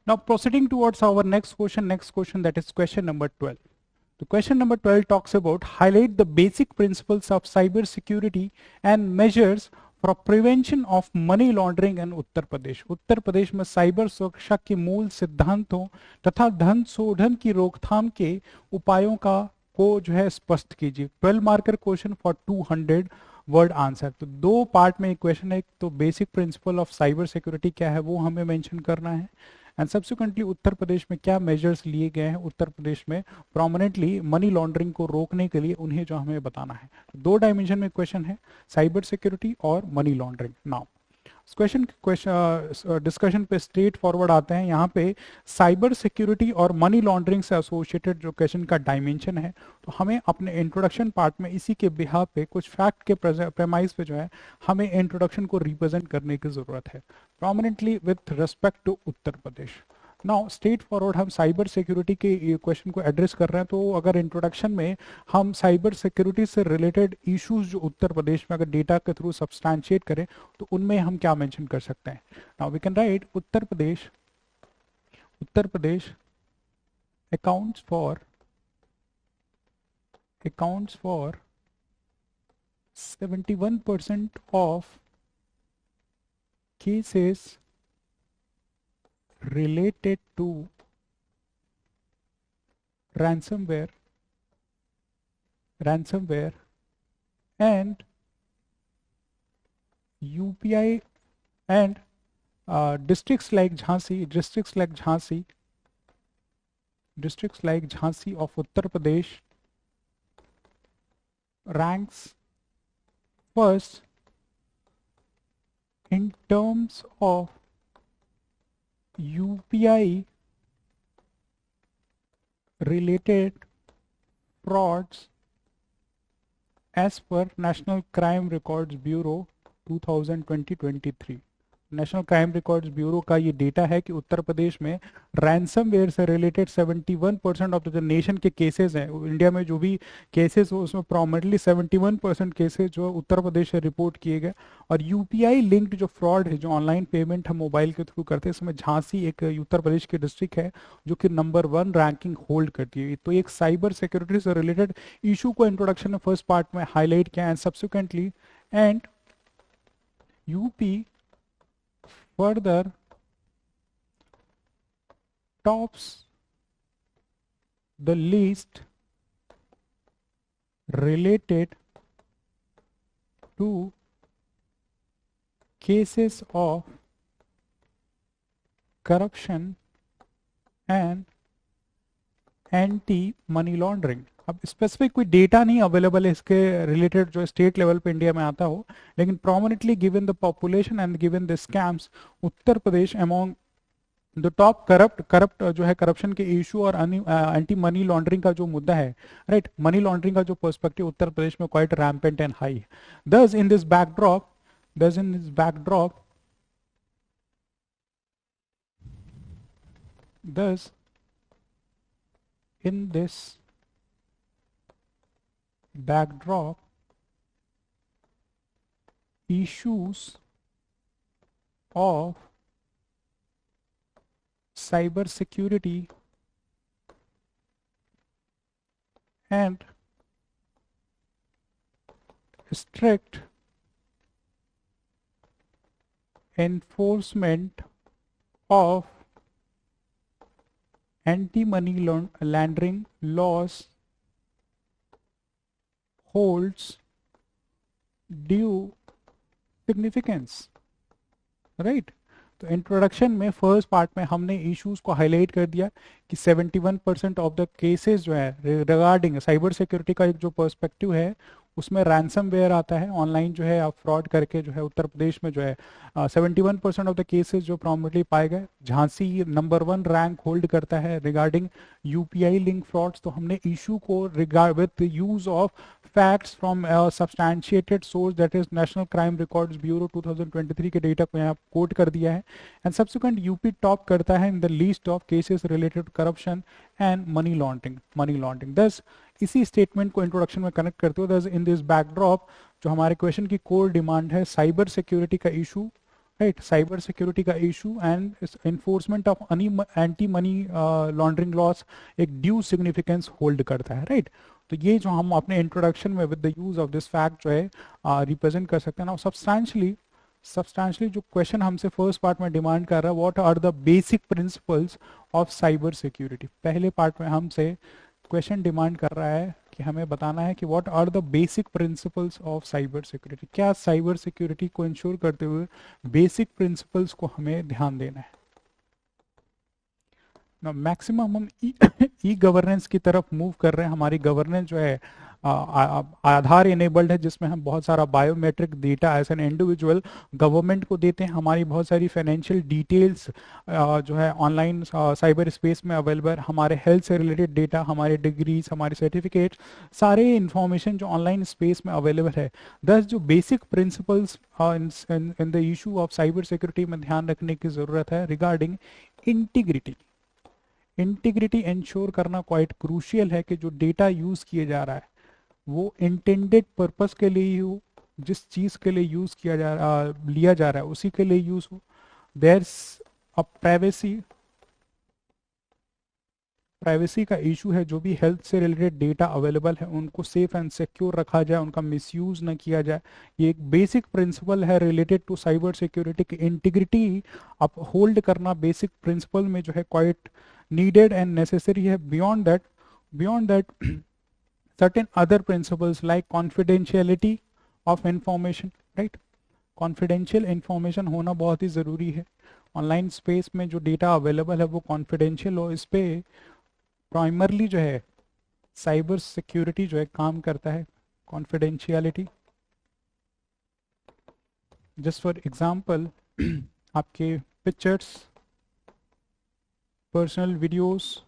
Now proceeding towards our next question, that is question number 12. The question number 12 talks about highlight the basic principles of cyber security and measures for prevention of money laundering in Uttar Pradesh. Uttar Pradesh में cyber सुरक्षा के मूल सिद्धांतों तथा धन शोधन की रोकथाम के उपायों का को जो है स्पष्ट कीजिए। 12 marker question for 200 word answer. तो दो पार्ट में एक क्वेश्चन है, एक तो basic principle of cyber security क्या है वो हमें मेंशन करना है, एंड सब्सिक्वेंटली उत्तर प्रदेश में क्या मेजर्स लिए गए हैं उत्तर प्रदेश में प्रोमिनेंटली मनी लॉन्ड्रिंग को रोकने के लिए, उन्हें जो हमें बताना है। दो डायमेंशन में क्वेश्चन है, साइबर सिक्योरिटी और money laundering. Now question discussion पे स्ट्रेट फॉरवर्ड आते हैं। यहाँ पे साइबर सिक्योरिटी और मनी लॉन्ड्रिंग से एसोसिएटेड जो क्वेश्चन का डायमेंशन है, तो हमें अपने इंट्रोडक्शन पार्ट में इसी के बिहाफ पे कुछ फैक्ट के प्रेमाइज पे जो है हमें इंट्रोडक्शन को रिप्रेजेंट करने की जरूरत है, prominently with respect to Uttar Pradesh. Now straightforward हम साइबर सिक्योरिटी के क्वेश्चन को एड्रेस कर रहे हैं, तो अगर इंट्रोडक्शन में हम साइबर सिक्योरिटी से रिलेटेड इश्यूज जो उत्तर प्रदेश में अगर डेटा के थ्रू सब्सटैंशिएट करें तो उनमें हम क्या मेंशन कर सकते हैं। Now we can write Uttar Pradesh accounts for 71% of cases related to ransomware and UPI and districts like Jhansi of Uttar Pradesh ranks first in terms of UPI related frauds as per National Crime Records Bureau 2020-23। National Crime Records bureau का ये data है कि उत्तर प्रदेश में ransomware से related 71% of the जो nation के cases हैं, India में जो भी केसेस हो उसमें प्रोमिनेंटली 71% केसेस जो उत्तर प्रदेश से रिपोर्ट किए गए। और यूपीआई लिंक्ड जो फ्रॉड है, जो ऑनलाइन पेमेंट हम मोबाइल के थ्रू करते हैं, इसमें झांसी एक उत्तर प्रदेश की डिस्ट्रिक्ट है जो कि नंबर 1 रैंकिंग होल्ड करती है। तो एक साइबर सिक्योरिटी से रिलेटेड इशू को इंट्रोडक्शन में फर्स्ट पार्ट में हाईलाइट किया and subsequently and UP further tops the list related to cases of corruption and anti money laundering. अब स्पेसिफिक कोई डेटा नहीं अवेलेबल है इसके रिलेटेड जो स्टेट लेवल पे इंडिया में आता हो, लेकिन prominently given the population and given the scams, Uttar Pradesh among the top corrupt जो है करप्शन के इशू और एंटी मनी लॉन्ड्रिंग का जो मुद्दा है, राइट, मनी लॉन्ड्रिंग का जो पर्सपेक्टिव उत्तर प्रदेश में क्वाइट रैम्पेंट एंड हाई है। Thus in this backdrop in this backdrop, issues of cyber security and strict enforcement of anti-money laundering laws holds due significance, right? तो introduction में first part में हमने issues को highlight कर दिया कि 71% of the cases जो है रिगार्डिंग साइबर सिक्योरिटी का एक जो पर्सपेक्टिव है उसमें रैंसमवेयर आता है, ऑनलाइन जो है आप फ्रॉड करके जो है उत्तर प्रदेश में जो है 71% ऑफ द केसेस जो प्रॉमिनेंटली पाए गए। झांसी नंबर 1 रैंक होल्ड करता है रिगार्डिंग यूपीआई लिंक फ्रॉड्स। तो हमने इशू को regard with use of facts from substantiated source that is National Crime Records Bureau 2023 के डेटा को यहाँ कोट कर दिया है। एंड सब्सिक्वेंट यूपी टॉप करता है in the list of cases related corruption and money laundering. दस इसी स्टेटमेंट को इंट्रोडक्शन में कनेक्ट करते हुए इन दिस बैकड्रॉप जो हमारे क्वेश्चन की कोर डिमांड है साइबर सिक्योरिटी का इशू, राइट, साइबर सिक्योरिटी का issue and enforcement of anti money laundering loss एक ड्यू सिग्निफिकेंस होल्ड करता है, राइट। तो ये जो हम अपने इंट्रोडक्शन में with the use of this fact जो है रिप्रेजेंट कर सकते हैं ना। सब्सटैंशली जो क्वेश्चन हमसे फर्स्ट पार्ट में डिमांड कर रहा है, what are the basic principles of cyber security. पहले पार्ट में हमसे क्वेश्चन डिमांड कर रहा है कि हमें बताना है कि what are the basic principles of cyber security. क्या साइबर सिक्योरिटी को इंश्योर करते हुए बेसिक प्रिंसिपल्स को हमें ध्यान देना है ना। मैक्सिमम हम ई गवर्नेंस की तरफ मूव कर रहे हैं। हमारी गवर्नेंस जो है आधार इनेबल्ड है, जिसमें हम बहुत सारा biometric data as an individual government को देते हैं। हमारी बहुत सारी फाइनेंशियल डिटेल्स जो है ऑनलाइन साइबर स्पेस में अवेलेबल। हमारे हेल्थ से रिलेटेड डेटा, हमारे डिग्रीज, हमारे सर्टिफिकेट, सारे इंफॉर्मेशन जो ऑनलाइन स्पेस में अवेलेबल है। दस जो basic principles in the issue of cyber security में ध्यान रखने की जरूरत है रिगार्डिंग इंटीग्रिटी। इंटीग्रिटी इंश्योर करना क्वाइट क्रूशियल है कि जो डेटा यूज किया जा रहा है वो इंटेंडेड पर्पस के लिए ही हो, जिस चीज के लिए यूज किया जा रहा लिया जा रहा है उसी के लिए यूज हो। देयर्स अ प्राइवेसी का इशू है। जो भी हेल्थ से रिलेटेड डेटा अवेलेबल है उनको सेफ एंड सिक्योर रखा जाए, उनका मिसयूज न किया जाए। ये एक बेसिक प्रिंसिपल है रिलेटेड टू साइबर सिक्योरिटी की। इंटीग्रिटी अप होल्ड करना बेसिक प्रिंसिपल में जो है क्वाइट नीडेड एंड नेसेसरी है। Beyond that certain other principles like confidentiality of information, right। confidential information होना बहुत ही ज़रूरी है। ऑनलाइन स्पेस में जो डेटा अवेलेबल है वो कॉन्फिडेंशियल हो, इस पे प्राइमरली जो है साइबर सिक्योरिटी जो है काम करता है। कॉन्फिडेंशियलिटी, जस्ट फॉर एग्जांपल आपके पिक्चर्स, पर्सनल वीडियोस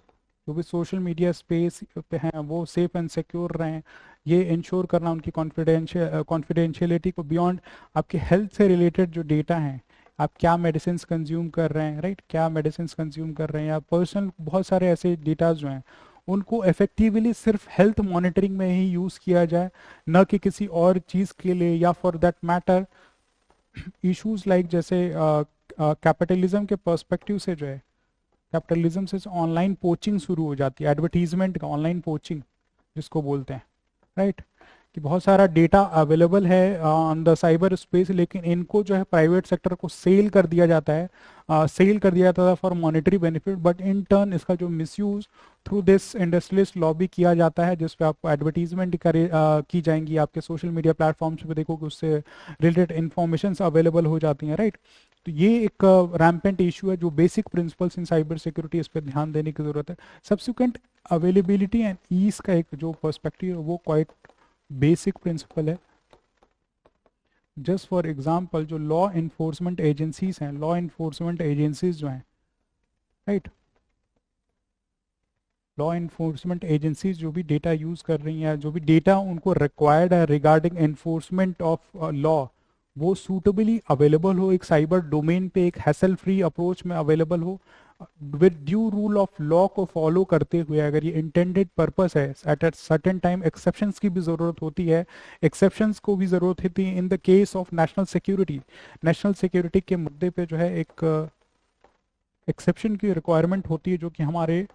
जो भी सोशल मीडिया स्पेस पे हैं वो सेफ एंड सिक्योर रहें, ये इंश्योर करना उनकी कॉन्फिडेंशियलिटी को। बियॉन्ड आपके हेल्थ से रिलेटेड जो डेटा हैं, आप क्या मेडिसिन कंज्यूम कर रहे हैं, राइट, क्या मेडिसिन कंज्यूम कर रहे हैं, या पर्सनल बहुत सारे ऐसे डेटाज जो हैं उनको इफेक्टिवली सिर्फ हेल्थ मॉनिटरिंग में ही यूज़ किया जाए, न कि किसी और चीज़ के लिए। या for that matter issues like जैसे कैपिटलिज्म के पर्सपेक्टिव से जो है, कैपिटलिज्म से ऑनलाइन पोचिंग शुरू हो जाती है, एडवर्टीजमेंट का ऑनलाइन पोचिंग जिसको बोलते हैं, राइट। कि बहुत सारा डेटा अवेलेबल है ऑन द साइबर स्पेस, लेकिन इनको जो है प्राइवेट सेक्टर को सेल कर दिया जाता है, सेल कर दिया जाता है for monetary benefit. But in turn इसका जो misuse through this industrialist lobby किया जाता है, जिस पे आपको एडवर्टीजमेंट की जाएंगी आपके सोशल मीडिया प्लेटफॉर्म्स पे, देखो कि उससे रिलेटेड इंफॉर्मेशन अवेलेबल हो जाती हैं, राइट। तो ये एक रैम्पेंट इशू है। जो basic principles in cyber security, इस पर ध्यान देने की जरूरत है। सब्सिक्वेंट अवेलेबिलिटी एंड ईज का एक जो पर्सपेक्टिव है वो क्वाइट बेसिक प्रिंसिपल है। जस्ट फॉर एग्जांपल जो लॉ इन्फोर्समेंट एजेंसीज हैं, लॉ इन्फोर्समेंट एजेंसीज जो हैं, राइट, लॉ इन्फोर्समेंट एजेंसीज जो भी डेटा यूज कर रही हैं, जो भी डेटा उनको रिक्वायर्ड है रिगार्डिंग एनफोर्समेंट ऑफ लॉ, वो सूटेबली अवेलेबल हो, एक साइबर डोमेन पे एक हैसल फ्री अप्रोच में अवेलेबल हो, with due rule of law को फॉलो करते हुए। अगर ये इंटेंडेड पर्पस है, एट सर्टेन टाइम एक्सेप्शंस की भी ज़रूरत होती है, एक्सेप्शंस को भी ज़रूरत होती है in the case of national security. National security के मुद्दे पे जो है एक एक्सेप्शन की रिक्वायरमेंट होती है, जो कि हमारे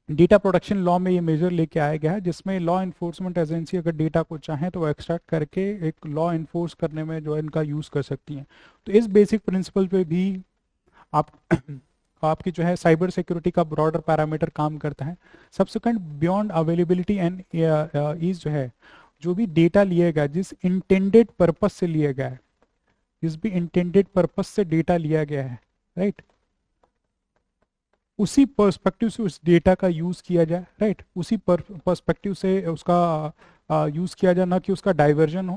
डेटा प्रोटेक्शन लॉ में ये मेजर लेके आया गया है, जिसमें लॉ इन्फोर्समेंट एजेंसी अगर डेटा को चाहें तो वो एक्सट्रैक्ट करके एक लॉ इन्फोर्स करने में जो है इनका यूज़ कर सकती हैं। तो इस बेसिक प्रिंसिपल पे भी आप आपकी जो है साइबर सिक्योरिटी का ब्रॉडर पैरामीटर काम करता है। Subsequent beyond availability and ease जो है, जो भी डेटा लिया गया, जिस इंटेंडेड पर्पस से लिया गया है, जिस भी इंटेंडेड पर्पस से डेटा लिया गया है, राइट, उसी पर्सपेक्टिव से उस डेटा का यूज किया जाए, राइट, उसी पर्सपेक्टिव से उसका यूज किया जाए, ना कि उसका डाइवर्जन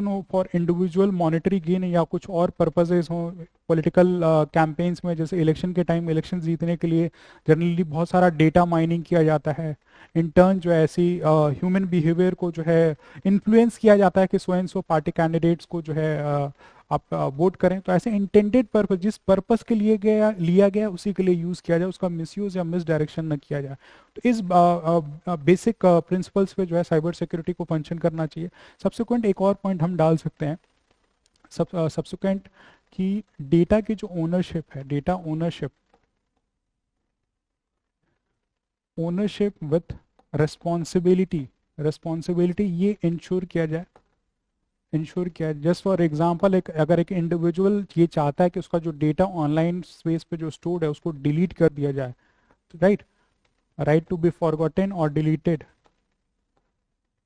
हो फॉर इंडिविजुअल मॉनेटरी गेन या कुछ और पर्पजेज हो। पॉलिटिकल कैंपेन्स में जैसे इलेक्शन के टाइम इलेक्शन जीतने के लिए जनरली बहुत सारा डेटा माइनिंग किया जाता है। इन टर्न जो ऐसी ह्यूमन बिहेवियर को जो है इन्फ्लुएंस किया जाता है कि स्वयं सो पार्टी कैंडिडेट्स को जो है आप वोट करें। तो ऐसे इंटेंडेड पर्पस, जिस पर्पस के लिए लिया गया उसी के लिए यूज किया जाए, उसका मिसयूज या मिस डायरेक्शन न किया जाए। तो इस बेसिक प्रिंसिपल्स पे जो है साइबर सिक्योरिटी को फंक्शन करना चाहिए। सब्सिक्वेंट एक और पॉइंट हम डाल सकते हैं सब्सिक्वेंट कि डेटा की जो ओनरशिप है, डेटा ओनरशिप विथ रिस्पॉन्सिबिलिटी, ये इंश्योर किया जाए। जस्ट फॉर एग्जांपल, अगर एक इंडिविजुअल ये चाहता है कि उसका जो डेटा ऑनलाइन स्पेस पे जो स्टोर्ड है उसको डिलीट कर दिया जाए, right, right to be forgotten और डिलीटेड,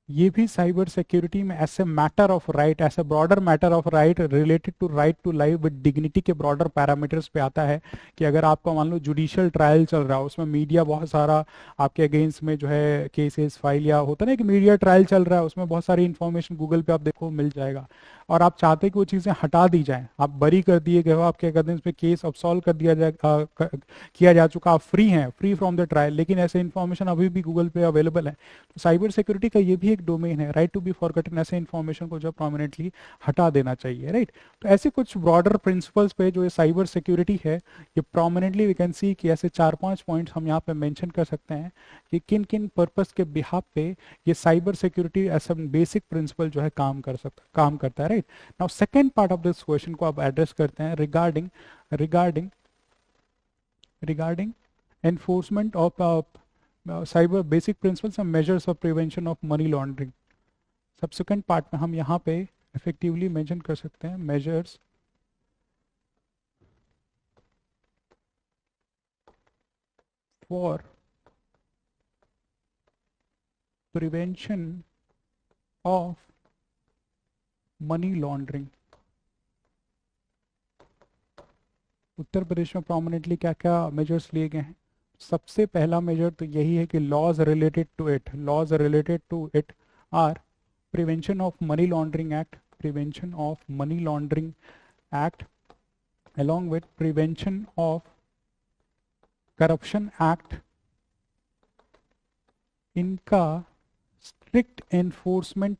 ये भी साइबर सिक्योरिटी में ऐसे मैटर ऑफ राइट, ऐसे broader matter of right related to right to life with dignity के ब्रॉडर पैरामीटर्स पे आता है। कि अगर आपका मान लो जुडिशियल ट्रायल चल रहा है, उसमें मीडिया बहुत सारा आपके अगेंस्ट में जो है केसेस फाइल, या होता है ना कि मीडिया ट्रायल चल रहा है, उसमें बहुत सारी इंफॉर्मेशन गूगल पे आप देखो मिल जाएगा, और आप चाहते हैं कि वो चीज़ें हटा दी जाएं, आप बरी कर दिए गए हो, आपके अगेंस्ट पे केस अब सॉल्व कर दिया जाए, किया जा चुका, आप फ्री हैं, फ्री फ्रॉम द ट्रायल, लेकिन ऐसे इन्फॉर्मेशन अभी भी गूगल पे अवेलेबल है। तो साइबर सिक्योरिटी का ये भी एक डोमेन है, राइट टू बी फॉरगॉटन, ऐसे इन्फॉर्मेशन को जो प्रोमिनेंटली हटा देना चाहिए, राइट। तो ऐसे कुछ ब्रॉडर प्रिंसिपल्स पे जो ये साइबर सिक्योरिटी है, ये प्रोमिनेंटली वी कैन सी कि ऐसे 4-5 पॉइंट्स हम यहाँ पे मेंशन कर सकते हैं कि किन किन पर्पस के बिहाफ पे ये साइबर सिक्योरिटी ऐसा बेसिक प्रिंसिपल जो है काम करता है, right. Now second part of this question को आप एड्रेस करते हैं regarding enforcement of cyber basic principles and measures of prevention of money laundering. Subsequent part में हम यहाँ पे इफेक्टिवली मेंशन कर सकते हैं measures for prevention of money laundering. Uttar Pradesh में प्रोमिनेंटली क्या क्या मेजर्स लिए गए हैं? सबसे पहला मेजर तो यही है कि laws related to it are prevention of money laundering act along with prevention of corruption act, इनका strict enforcement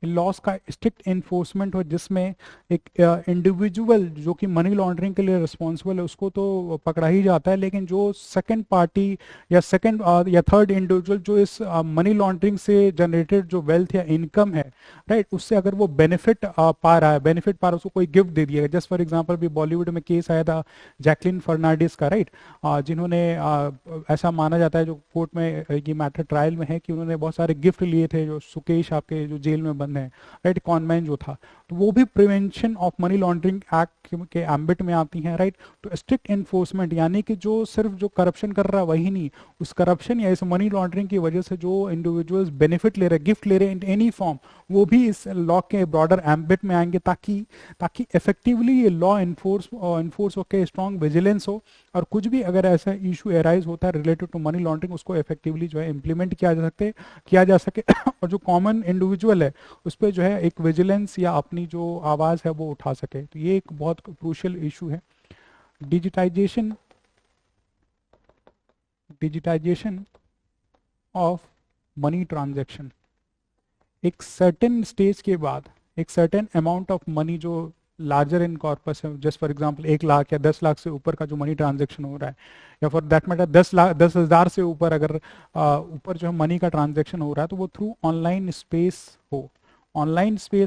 लॉस का स्ट्रिक्ट इन्फोर्समेंट हो, जिसमें एक इंडिविजुअल जो कि मनी लॉन्ड्रिंग के लिए रिस्पॉन्सिबल है उसको तो पकड़ा ही जाता है, लेकिन जो सेकंड पार्टी या सेकंड या थर्ड इंडिविजुअल जो इस मनी लॉन्ड्रिंग से जनरेटेड जो वेल्थ या इनकम है, राइट, उससे अगर वो बेनिफिट पा रहा है, उसको कोई गिफ्ट दे दिया। जस्ट फॉर एग्जाम्पल भी बॉलीवुड में केस आया था जैकलिन फर्नांडिस का, राइट, जिन्होंने ऐसा माना जाता है, जो कोर्ट में ये मैटर ट्रायल में है, कि उन्होंने बहुत सारे गिफ्ट लिए थे जो सुकेश आपके जो जेल में बंद है, राइट, कॉनमैन जो था, तो वो भी prevention of money laundering act के एम्बिट में आती हैं, राइट। तो स्ट्रिक्ट इन्फोर्समेंट यानी कि जो सिर्फ जो करप्शन कर रहा है वही नहीं, उस करप्शन या इस मनी लॉन्ड्रिंग की वजह से जो इंडिविजुअल्स बेनिफिट ले रहे हैं, गिफ्ट ले रहे हैं इन एनी फॉर्म, वो भी इस लॉ के ब्रॉडर एम्बिट में आएंगे, ताकि इफेक्टिवली ये लॉ इन्फोर्स होकर स्ट्रॉन्ग विजिलेंस हो, और कुछ भी अगर ऐसा इशू एराइज होता है रिलेटेड टू मनी लॉन्ड्रिंग, उसको इफेक्टिवली जो है इम्प्लीमेंट किया जा सके और जो कॉमन इंडिविजुअल है उस पर जो है एक विजिलेंस या अपनी जो आवाज़ है वो उठा सके। तो ये एक बहुत क्रूशियल इशू है। डिजिटाइजेशन ऑफ मनी ट्रांजैक्शन, एक सर्टेन स्टेज के बाद एक सर्टेन अमाउंट ऑफ मनी जो लार्जर इन कॉर्पस है, जस्ट फॉर एग्जांपल 1 लाख या 10 लाख से ऊपर का जो मनी ट्रांजैक्शन हो रहा है, या फॉर दैट मैटर 10,000 से ऊपर अगर ऊपर जो है मनी का ट्रांजैक्शन हो रहा है, तो वो थ्रू ऑनलाइन स्पेस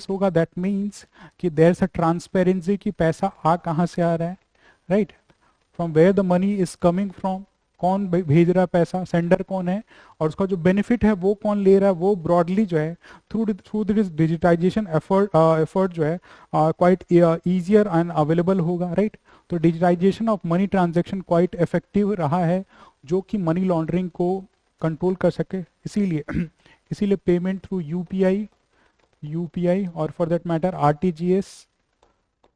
होगा। दैट मीन्स कि देयर इज अ ट्रांसपेरेंसी कि पैसा कहाँ से आ रहा है, right, from where the money is coming from, कौन भेज रहा है पैसा, सेंडर कौन है, और उसका जो बेनिफिट है वो कौन ले रहा है, वो ब्रॉडली जो है थ्रू दिस डिजिटाइजेशन एफर्ट जो है क्वाइट ईजियर एंड अवेलेबल होगा, राइट। तो digitization of money transaction quite effective रहा है, जो कि मनी लॉन्ड्रिंग को कंट्रोल कर सके। इसीलिए पेमेंट थ्रू यूपीआई और फॉर दैट मैटर आरटीजीएस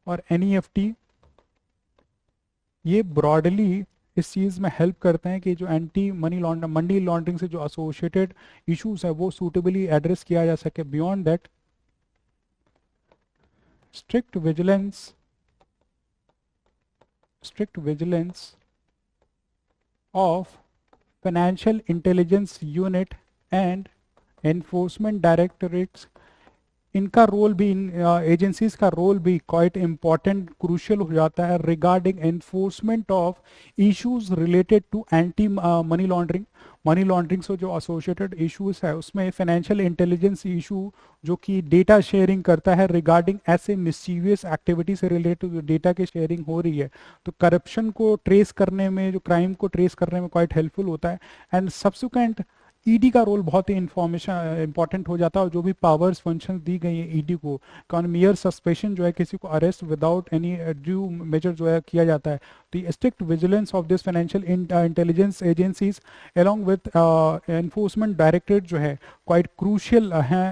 और एनईएफटी, ये ब्रॉडली इस चीज़ में हेल्प करते हैं कि जो मनी लॉन्ड्रिंग से जो एसोसिएटेड इश्यूज है वो सूटेबली एड्रेस किया जा सके। Beyond that strict vigilance of financial intelligence unit and enforcement directorates, इनका रोल भी, इन एजेंसीज का रोल भी क्वाइट इम्पॉर्टेंट क्रूशियल हो जाता है regarding enforcement of issues related to anti money laundering. Money laundering से जो एसोसिएटेड इश्यूज है उसमें फाइनेंशियल इंटेलिजेंस इशू जो कि डेटा शेयरिंग करता है रिगार्डिंग ऐसे मिस्चीवियस एक्टिविटी से रिलेटेड जो डेटा की शेयरिंग हो रही है, तो करप्शन को ट्रेस करने में, जो क्राइम को ट्रेस करने में क्वाइट हेल्पफुल होता है। एंड सब्सिक्वेंट ईडी का रोल बहुत ही इंफॉर्मेशन इंपॉर्टेंट हो जाता है, और जो भी पावर्स फंक्शन दी गई है ईडी को, ऑन मियर सस्पेशन जो है किसी को arrest without any due measure जो है किया जाता है। तो strict vigilance of this financial intelligence agencies along with enforcement directorate जो है क्वाइट क्रूशियल है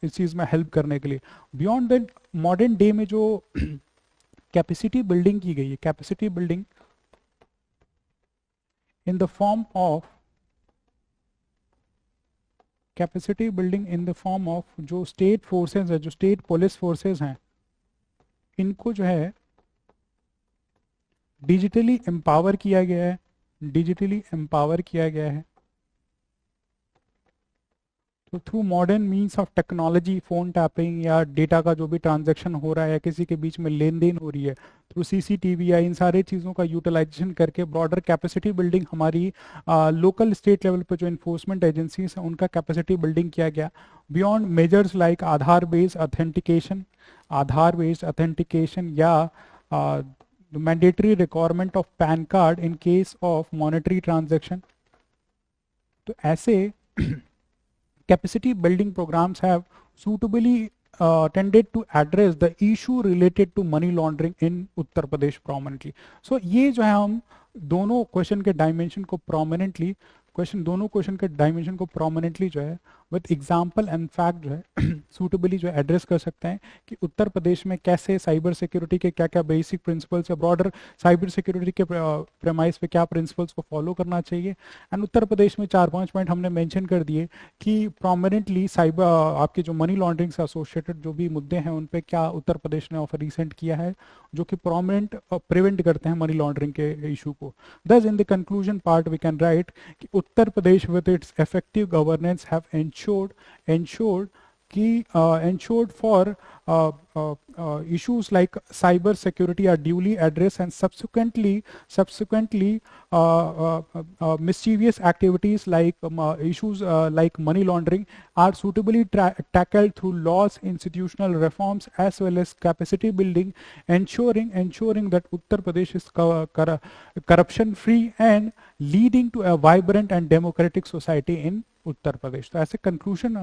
इस चीज़ में हेल्प करने के लिए। बियॉन्ड दैट मॉडर्न डे में जो कैपेसिटी बिल्डिंग की गई है, capacity building in the form of capacity building in the form of जो स्टेट फोर्सेस है, जो स्टेट पुलिस फोर्सेस हैं, इनको जो है डिजिटली एम्पावर किया गया है, डिजिटली एम्पावर किया गया है। तो through modern means of technology, phone tapping या डेटा का जो भी ट्रांजैक्शन हो रहा है या किसी के बीच में लेन देन हो रही है, थ्रू सीसीटीवी या इन सारे चीज़ों का यूटिलाइजेशन करके ब्रॉडर कैपेसिटी बिल्डिंग हमारी लोकल स्टेट लेवल पे जो इन्फोर्समेंट एजेंसीज हैं उनका कैपेसिटी बिल्डिंग किया गया। बियॉन्ड मेजर्स लाइक आधार बेस्ड ऑथेंटिकेशन, आधार बेस्ड ऑथेंटिकेशन या mandatory requirement of pan card in case of monetary transaction. तो ऐसे capacity building programs have suitably tended to address the issue related to money laundering in Uttar Pradesh prominently। So ये जो है हम दोनों question के dimension को प्रोमिनेंटली दोनों क्वेश्चन के डायमेंशन को प्रोमिनेंटली जो है विद एग्जांपल एंड फैक्ट जो है सूटेबली जो है एड्रेस कर सकते हैं कि उत्तर प्रदेश में कैसे साइबर सिक्योरिटी के क्या क्या बेसिक प्रिंसिपल्स या ब्रॉडर साइबर सिक्योरिटी के प्रेमाइस पे क्या प्रिंसिपल्स को फॉलो करना चाहिए। एंड उत्तर प्रदेश में 4-5 पॉइंट हमने मेंशन कर दिए कि प्रोमिनेंटली साइबर आपके जो मनी लॉन्ड्रिंग से एसोसिएटेड जो भी मुद्दे हैं उन पे क्या उत्तर प्रदेश ने ऑफर रिसेंट किया है जो कि प्रोमिनेंट प्रिवेंट करते हैं मनी लॉन्ड्रिंग के इशू को। Thus in the conclusion part we can write कि Uttar Pradesh with its effective governance have ensured for issues like cyber security are duly addressed and subsequently mischievous activities like issues like money laundering are suitably tackled through laws, institutional reforms as well as capacity building, ensuring that Uttar Pradesh is corruption free and leading to a vibrant and democratic society in Uttar Pradesh. तो ऐसे conclusion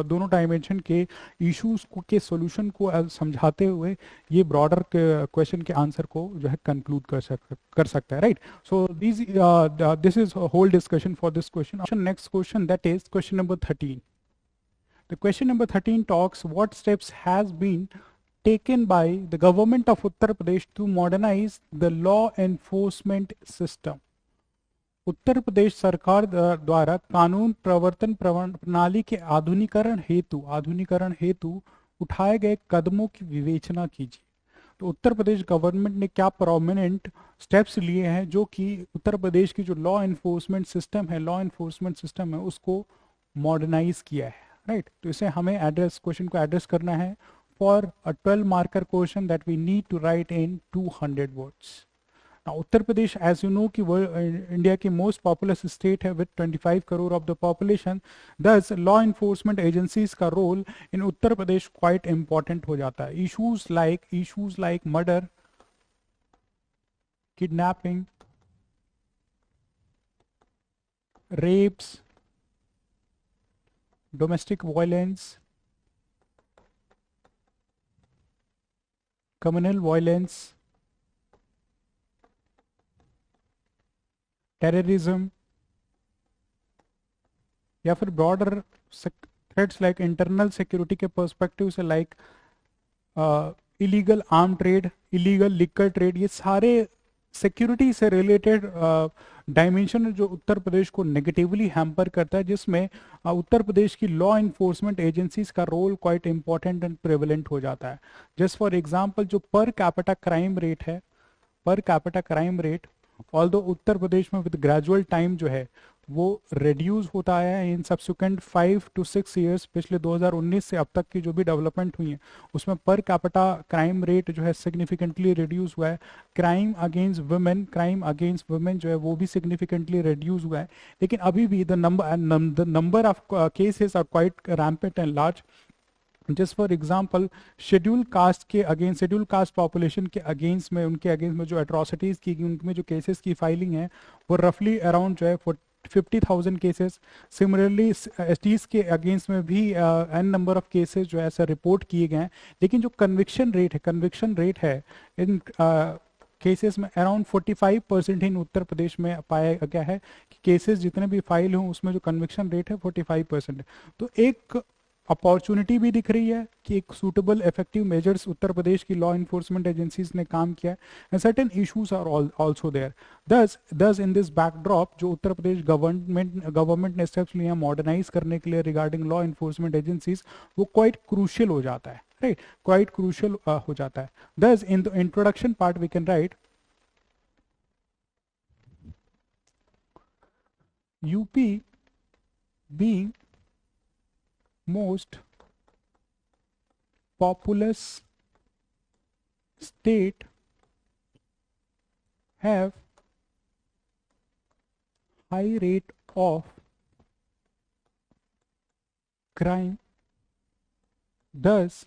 दोनों dimension के issues के solution को समझाते हुए ये broader question के आंसर को जो है कंक्लूड कर सकता है, right. So this is whole discussion for this question. Next question that is question number 13। The question number 13 talks what steps has been taken by the government of Uttar Pradesh to modernize the law enforcement system। Uttar Pradesh सरकार द्वारा कानून प्रवर्तन प्रणाली के आधुनिकरण हेतु उठाए गए कदमों की विवेचना कीजिए। तो उत्तर प्रदेश गवर्नमेंट ने क्या प्रोमिनेंट स्टेप्स लिए हैं जो कि उत्तर प्रदेश की जो लॉ एनफोर्समेंट सिस्टम है उसको मॉडर्नाइज किया है, राइट। तो इसे हमें क्वेश्चन को एड्रेस करना है for a 12 marker question that we need to write in 200 words. Uttar Pradesh as you know कि इंडिया की मोस्ट पॉपुलस स्टेट है with 25 crore of the population, thus law enforcement agencies का role in Uttar Pradesh quite important हो जाता है। Issues like murder, kidnapping, rapes, domestic violence, communal violence, terrorism या फिर broader threats like internal security के perspective से like illegal arm trade, illegal liquor trade, ये सारे सिक्योरिटी से रिलेटेड डायमेंशन जो उत्तर प्रदेश को नेगेटिवली हैम्पर करता है, जिसमें उत्तर प्रदेश की लॉ इन्फोर्समेंट एजेंसीज का role quite important and prevalent हो जाता है। जस्ट फॉर एग्जांपल जो per capita crime rate although Uttar Pradesh में विद ग्रेजुअल टाइम जो है वो रिड्यूस होता आया है इन सब्सिक्वेंट 5 to 6 ईयर्स। पिछले 2019 से अब तक की जो भी डेवलपमेंट हुई है उसमें पर कैपिटा क्राइम रेट जो है सिग्निफिकेंटली रिड्यूस हुआ है। क्राइम अगेंस्ट वुमेन जो है वो भी सिग्निफिकेंटली रिड्यूस हुआ है। लेकिन अभी भी the number of cases are quite rampant and large. Just for example, schedule caste population के अगेंस्ट में, उनके अगेंस्ट में जो अट्रॉसिटीज की गई, उनमें जो केसेस की फाइलिंग है वो रफली अराउंड जो है 50,000 केसेस। सिमिलरली एसटीज के अगेंस्ट में भी एन नंबर ऑफ केसेस जो है ऐसा रिपोर्ट किए गए हैं। लेकिन जो कन्विक्शन रेट है इन केसेस में अराउंड 45% इन उत्तर प्रदेश में पाया गया है कि केसेस जितने भी फाइल हों उसमें जो कन्विक्शन रेट है 45% है। तो एक अपॉर्चुनिटी भी दिख रही है कि एक suitable effective measures Uttar Pradesh की लॉ इन्फोर्समेंट एजेंसीज ने काम किया है and certain issues are also there. Thus in this backdrop जो उत्तर प्रदेश गवर्नमेंट ने स्टेप्स लिए मॉडर्नाइज करने के लिए रिगार्डिंग लॉ इन्फोर्समेंट एजेंसीज, वो क्वाइट क्रूशियल हो जाता है, राइट, क्वाइट क्रूशियल हो जाता है। Thus in the introduction part we can write UP being most populous state have high rate of crime. Thus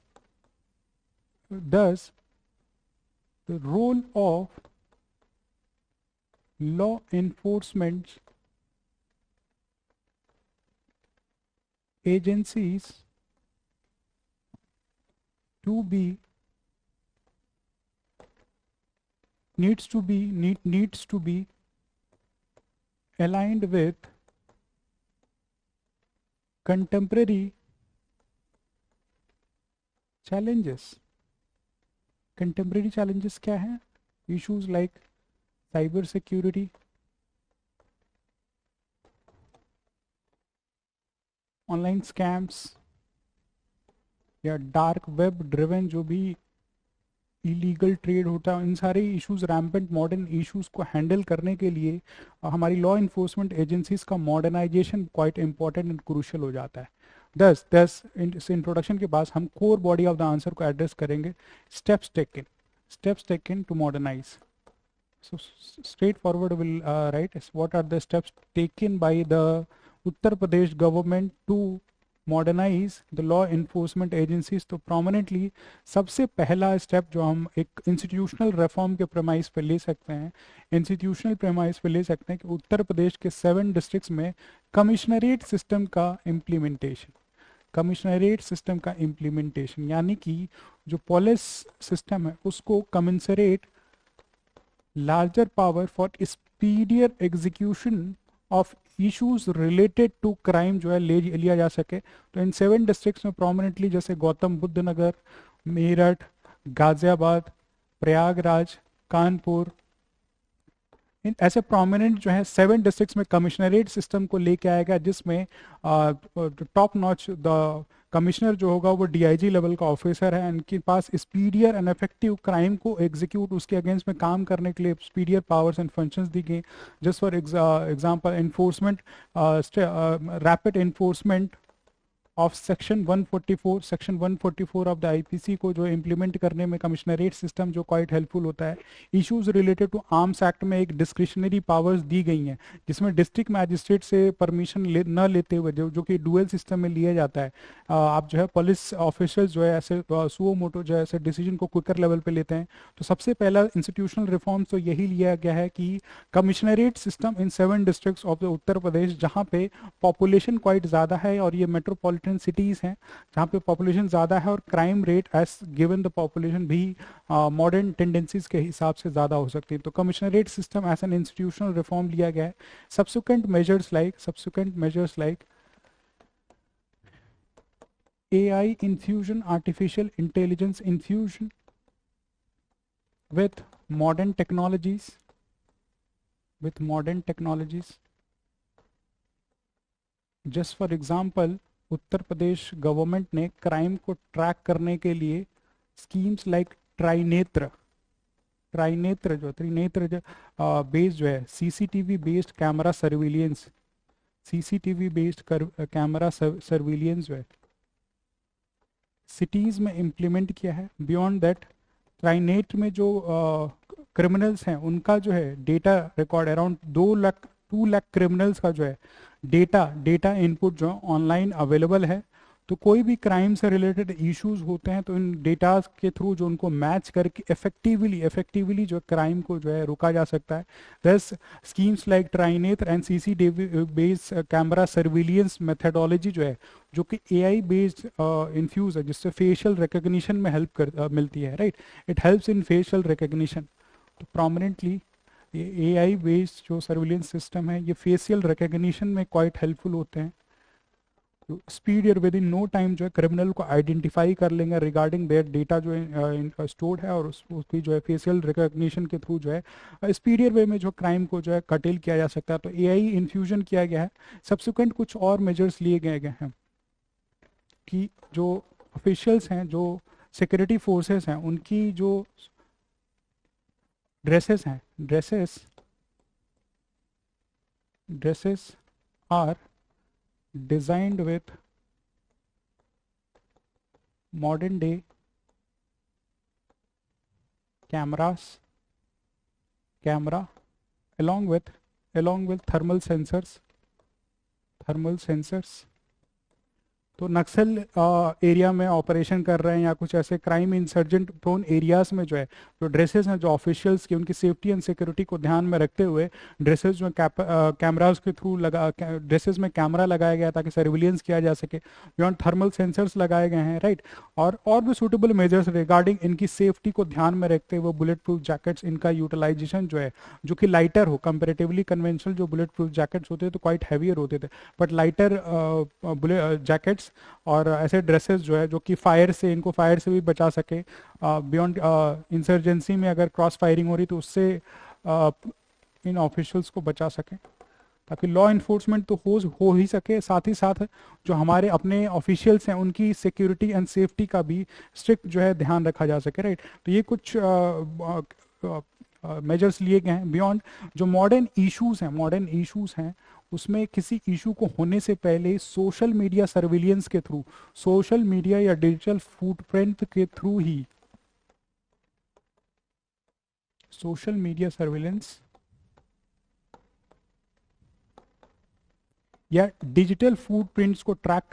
the role of law enforcement agencies to be needs to be aligned with contemporary challenges. Contemporary challenges क्या हैं? Issues like cyber security, online scams या dark web driven जो भी illegal trade होता है, इन सारे issues, rampant modern issues को हैंडल करने के लिए हमारी लॉ इन्फोर्समेंट एजेंसीज का modernization quite important and crucial हो जाता है। दस इस इंट्रोडक्शन के बाद हम core body of the answer को एड्रेस करेंगे। Steps taken to modernize. So straightforward will write is what are the steps taken by the Uttar Pradesh government to modernize the law enforcement agencies। तो prominently सबसे पहला step जो हम एक institutional reform के premise पे ले सकते हैं, कि उत्तर प्रदेश के 7 डिस्ट्रिक्ट्स में कमिश्नरेट सिस्टम का इम्प्लीमेंटेशन, यानी कि जो पुलिस सिस्टम है उसको commissionerate larger power for speedier execution of issues related to crime जो है ले लिया जा सके। तो इन 7 डिस्ट्रिक्ट्स में प्रोमिनेंटली जैसे गौतम बुद्ध नगर, मेरठ, गाजियाबाद, प्रयागराज, कानपुर, इन ऐसे प्रोमिनेंट जो है 7 डिस्ट्रिक्ट्स में कमिश्नरेट सिस्टम को लेके आएगा, जिसमें टॉप नॉच द कमिश्नर जो होगा वो डीआईजी लेवल का ऑफिसर है, इनके पास स्पीडियर एंड इफेक्टिव क्राइम को एग्जीक्यूट, उसके अगेंस्ट में काम करने के लिए स्पीडियर पावर्स एंड फंक्शंस दी गई। Just for example enforcement, rapid enforcement of section 144 of the IPC को जो इम्प्लीमेंट करने में कमिश्नरेट सिस्टम जो क्वाइट हेल्पफुल होता है। Issues related to arms act में एक डिस्क्रिशनरी पावर्स दी गई हैं, जिसमें डिस्ट्रिक्ट मैजिस्ट्रेट से परमिशन न लेते हुए जो कि डुअल सिस्टम में लिया जाता है, आप जो है पुलिस ऑफिसर्स जो है ऐसे सुओ मोटो जो है ऐसे डिसीजन को क्विकर लेवल पे लेते हैं। तो सबसे पहला इंस्टीट्यूशनल रिफॉर्म तो यही लिया गया है कि commissionerate system in 7 districts of the Uttar Pradesh, जहाँ पे पॉपुलेशन क्वाइट ज़्यादा है और ये मेट्रोपॉलिटन सिटीज हैं जहाँ पे पॉपुलेशन ज़्यादा है और crime rate as given the population भी मॉडर्न टेंडेंसीज के हिसाब से ज़्यादा हो सकती है। तो commissionerate system as an institutional reform लिया गया है। Subsequent measures like AI infusion, artificial intelligence infusion with modern technologies, just for example, Uttar Pradesh government ने क्राइम को ट्रैक करने के लिए स्कीम्स लाइक त्रिनेत्र बेस्ड जो है CCTV based camera surveillance, CCTV based camera surveillance जो है सिटीज़ में इम्प्लीमेंट किया है। बियॉन्ड दैट ट्राइनेट में जो क्रिमिनल्स हैं उनका जो है data record around 2 lakh criminals का जो है डेटा डेटा इनपुट जो ऑनलाइन अवेलेबल है। तो कोई भी क्राइम से रिलेटेड इश्यूज होते हैं तो इन डेटा के थ्रू जो उनको मैच करके इफेक्टिवली जो क्राइम को जो है रोका जा सकता है। दस स्कीम्स लाइक ट्राइनेट and CCTV based camera surveillance methodology जो है जो कि एआई बेस्ड इन्फ्यूज है, जिससे फेशियल रिकग्निशन में हेल्प मिलती है, right. It helps in facial recognition. तो प्रोमिनेंटली ये एआई बेस्ड जो सर्विलेंस सिस्टम है ये फेशियल रिकग्निशन में क्वाइट हेल्पफुल होते हैं। स्पीड या विद इन नो टाइम जो है क्रिमिनल को आइडेंटिफाई कर लेंगे रिगार्डिंग देयर डेटा जो है स्टोर्ड है, और उसकी जो है फेशियल रिकग्निशन के थ्रू जो है स्पीडियर वे में जो क्राइम को जो है कटेल किया जा सकता है। तो एआई इन्फ्यूजन किया गया है। सब्सिक्वेंट कुछ और मेजर्स लिए गए हैं कि जो ऑफिशियल्स हैं, जो सिक्योरिटी फोर्सेस हैं, उनकी जो dresses are designed with modern day camera along with thermal sensors। तो नक्सल एरिया में ऑपरेशन कर रहे हैं या कुछ ऐसे क्राइम इंसर्जेंट प्रोन एरियाज में जो है जो ड्रेसेस हैं, जो ऑफिशियल्स की उनकी सेफ्टी एंड सिक्योरिटी को ध्यान में रखते हुए ड्रेसेस जो कैमरास के थ्रू ड्रेसेस में कैमरा लगाया गया ताकि सर्विलियंस किया जा सके। बियॉन्ड थर्मल सेंसर्स लगाए गए हैं, राइट। और भी सूटेबल मेजर्स रिगार्डिंग इनकी सेफ्टी को ध्यान में रखते हुए बुलेट प्रूफ जैकेट्स, इनका यूटिलाइजेशन जो है जो कि लाइटर हो कंपेरेटिवली। कन्वेंशनल जो बुलेट प्रूफ जैकेट्स होते थे तो क्वाइट हैवियर होते थे, बट लाइटर जैकेट्स और ऐसे ड्रेसेस जो है जो कि इनको फायर से भी बचा सके। बियॉन्ड इंसर्जेंसी में अगर क्रॉस फायरिंग हो रही तो उससे इन ऑफिशियल्स को बचा सके, ताकि लॉ इन्फोर्समेंट तो हो ही सके, साथ ही साथ जो हमारे अपने ऑफिशियल्स हैं उनकी सिक्योरिटी एंड सेफ्टी का भी स्ट्रिक्ट जो है ध्यान रखा जा सके, राइट। तो ये कुछ मेजर्स लिए गए हैं। बियॉन्ड जो मॉडर्न इश्यूज हैं उसमें किसी इशू को होने से पहले सोशल मीडिया सर्विलियंस के थ्रू, सोशल मीडिया या डिजिटल फुटप्रिंट के थ्रू ही सोशल मीडिया सर्विलेंस या डिजिटल फुटप्रिंट्स को ट्रैक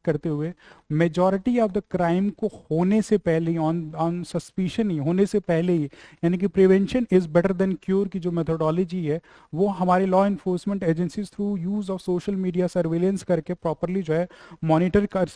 करते हुए मेजॉरिटी ऑफ द क्राइम को होने से पहले ऑन सस्पिशन ही होने से पहले ही, यानी कि prevention is better than cure की जो मेथोडोलॉजी है वो हमारे law enforcement agencies through use of social media surveillance करके प्रॉपरली जो है मॉनिटर कर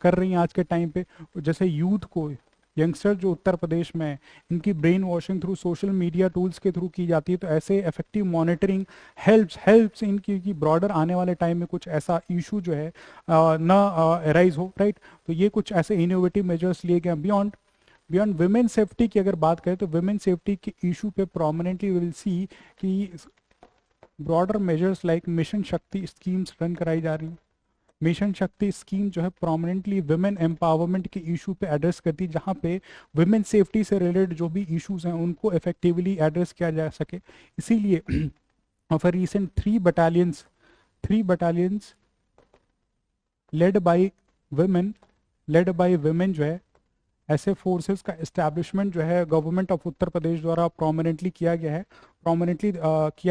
रही हैं आज के टाइम पे। जैसे यूथ को, यंगस्टर जो उत्तर प्रदेश में है, इनकी brain washing through social media tools के थ्रू की जाती है। तो ऐसे इफेक्टिव मॉनिटरिंग हेल्प्स इनकी ब्रॉडर आने वाले टाइम में कुछ ऐसा इशू जो है ना अराइज हो, राइट। तो ये कुछ ऐसे इनोवेटिव मेजर्स लिए गए। बियॉन्ड विमेन सेफ्टी की अगर बात करें तो विमेन सेफ्टी के इशू पे प्रोमिनेंटली विल सी कि ब्रॉडर मेजर्स लाइक मिशन शक्ति स्कीम्स रन कराई जा रही हैं। मिशन शक्ति स्कीम जो है प्रोमिनेंटली वुमेन एम्पावरमेंट के इशू पे एड्रेस करती है, जहाँ पे वुमेन सेफ्टी से रिलेटेड जो भी इश्यूज हैं उनको इफेक्टिवली एड्रेस किया जा सके। इसीलिए of recent 3 battalions led by women जो है, ऐसे फोर्सेस का एस्टैब्लिशमेंट जो है गवर्नमेंट ऑफ उत्तर प्रदेश द्वारा प्रोमिनेंटली किया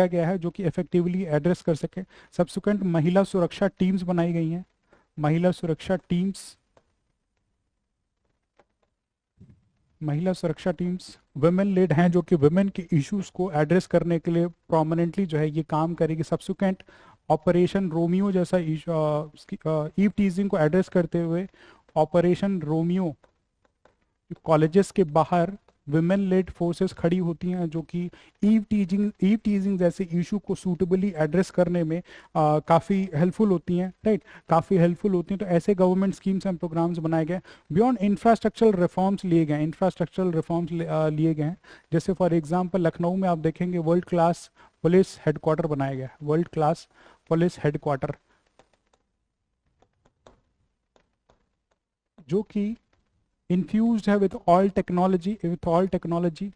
गया है जो कि इफेक्टिवली एड्रेस कर सके। सब्सिक्वेंट महिला सुरक्षा टीम्स बनाई गई हैं। महिला सुरक्षा टीम्स वुमेन लेड हैं, जो कि वुमेन के इश्यूज को एड्रेस करने के लिए प्रोमिनेंटली जो है ये काम करेगी। सब्सिक्वेंट ऑपरेशन रोमियो जैसा ईव टीजिंग को एड्रेस करते हुए ऑपरेशन रोमियो कॉलेजेस के बाहर विमेन लेड फोर्सेस खड़ी होती हैं जो कि ईव टीजिंग जैसे इशू को सूटेबली एड्रेस करने में काफ़ी हेल्पफुल होती हैं, राइट, काफ़ी हेल्पफुल होती हैं। तो ऐसे गवर्नमेंट स्कीम्स एंड प्रोग्राम्स बनाए गए। बियॉन्ड इंफ्रास्ट्रक्चरल रिफॉर्म्स लिए गए हैं। जैसे फॉर एग्जांपल लखनऊ में आप देखेंगे वर्ल्ड क्लास पुलिस हेडक्वार्टर बनाया गया, वर्ल्ड क्लास पुलिस हेडक्वार्टर, जो कि इन्फ्यूज्ड है विथ ऑल टेक्नोलॉजी।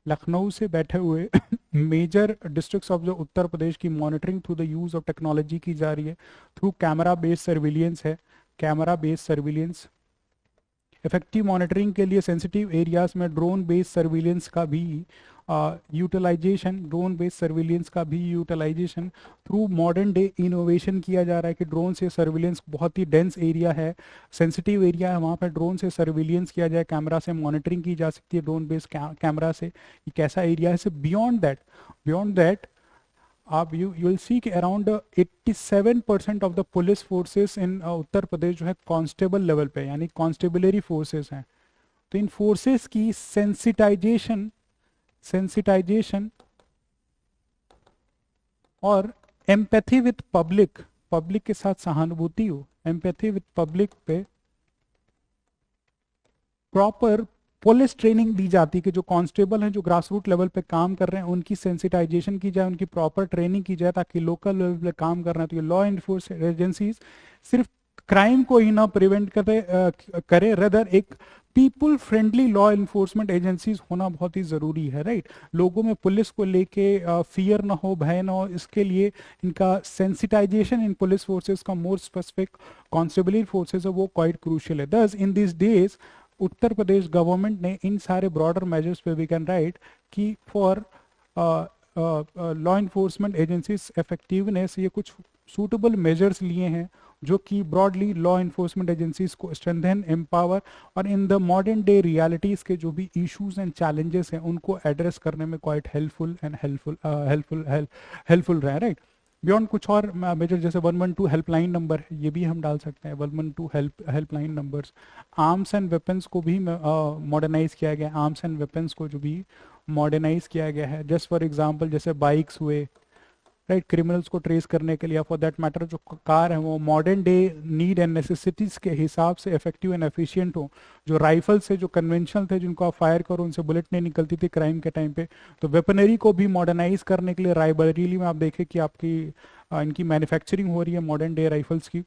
लखनऊ से बैठे हुए मेजर डिस्ट्रिक्ट्स ऑफ जो उत्तर प्रदेश की monitoring through the use of technology की जा रही है, थ्रू कैमरा बेस्ड सर्विलियंस है, camera based surveillance. Effective monitoring के लिए सेंसिटिव एरियाज में ड्रोन बेस्ड सर्विलियंस का भी यूटिलाइजेशन, ड्रोन बेस्ड सर्विलियंस का भी utilization through modern day innovation किया जा रहा है कि ड्रोन से सर्विलियंस, बहुत ही डेंस एरिया है, सेंसिटिव एरिया है, वहाँ पर ड्रोन से सर्विलियंस किया जाए, कैमरा से मॉनिटरिंग की जा सकती है ड्रोन बेस्ड कैमरा से कि कैसा एरिया है। बियॉन्ड दैट आप यू विल सी कि around 87% of the police forces in Uttar Pradesh जो है कांस्टेबल लेवल पे, यानी कांस्टेबलरी फोर्सेस हैं। तो इन फोर्सेस की सेंसिटाइजेशन और एम्पैथी विथ पब्लिक, पब्लिक के साथ सहानुभूति हो, एम्पैथी विथ पब्लिक पे प्रॉपर पुलिस ट्रेनिंग दी जाती है कि जो कांस्टेबल हैं, जो ग्रास रूट लेवल पे काम कर रहे हैं, उनकी सेंसिटाइजेशन की जाए, उनकी प्रॉपर ट्रेनिंग की जाए, ताकि लोकल लेवल पे काम कर रहे हैं तो ये लॉ इन्फोर्समेंट एजेंसीज सिर्फ क्राइम को ही ना प्रिवेंट करे, रदर एक people friendly law enforcement agencies होना बहुत ही जरूरी है, राइट। लोगों में पुलिस को लेके फियर ना हो, भय ना हो, इसके लिए इनका सेंसिटाइजेशन इन पुलिस फोर्सेस का मोर स्पेसिफिक कॉन्स्टेबलरी फोर्सेस है वो क्वाइट क्रूशियल है। Thus in this days Uttar Pradesh government ने इन सारे ब्रॉडर मेजर्स पे वी कैन राइट कि for law enforcement agencies effectiveness ये कुछ सूटेबल मेजर्स लिए हैं जो कि ब्रॉडली लॉ इन्फोर्समेंट एजेंसीज को स्ट्रेंथन, एम्पावर और इन द मॉडर्न डे रियलिटीज के जो भी इश्यूज एंड चैलेंजेस हैं उनको एड्रेस करने में क्वाइट हेल्पफुल रहा है, राइट। बियॉन्ड कुछ और मेजर जैसे 112 हेल्पलाइन नंबर है, ये भी हम डाल सकते हैं, 112 helpline numbers. Arms and weapons को भी मॉडर्नाइज किया गया, आर्म्स एंड वेपन्स को जो भी मॉडर्नाइज किया गया है। जस्ट फॉर एग्जांपल जैसे बाइक्स हुए, राइट, क्रिमिनल्स को ट्रेस करने के लिए, फॉर दैट मैटर जो कार है वो modern day need and necessities के हिसाब से इफेक्टिव एंड एफिशिएंट हो। जो राइफल से जो कन्वेंशनल थे जिनको आप फायर करो उनसे बुलेट नहीं निकलती थी क्राइम के टाइम पे, तो वेपनरी को भी मॉडर्नाइज करने के लिए रायबरेली में आप देखें कि आपकी इनकी मैन्युफैक्चरिंग हो रही है मॉडर्न डे राइफल्स की।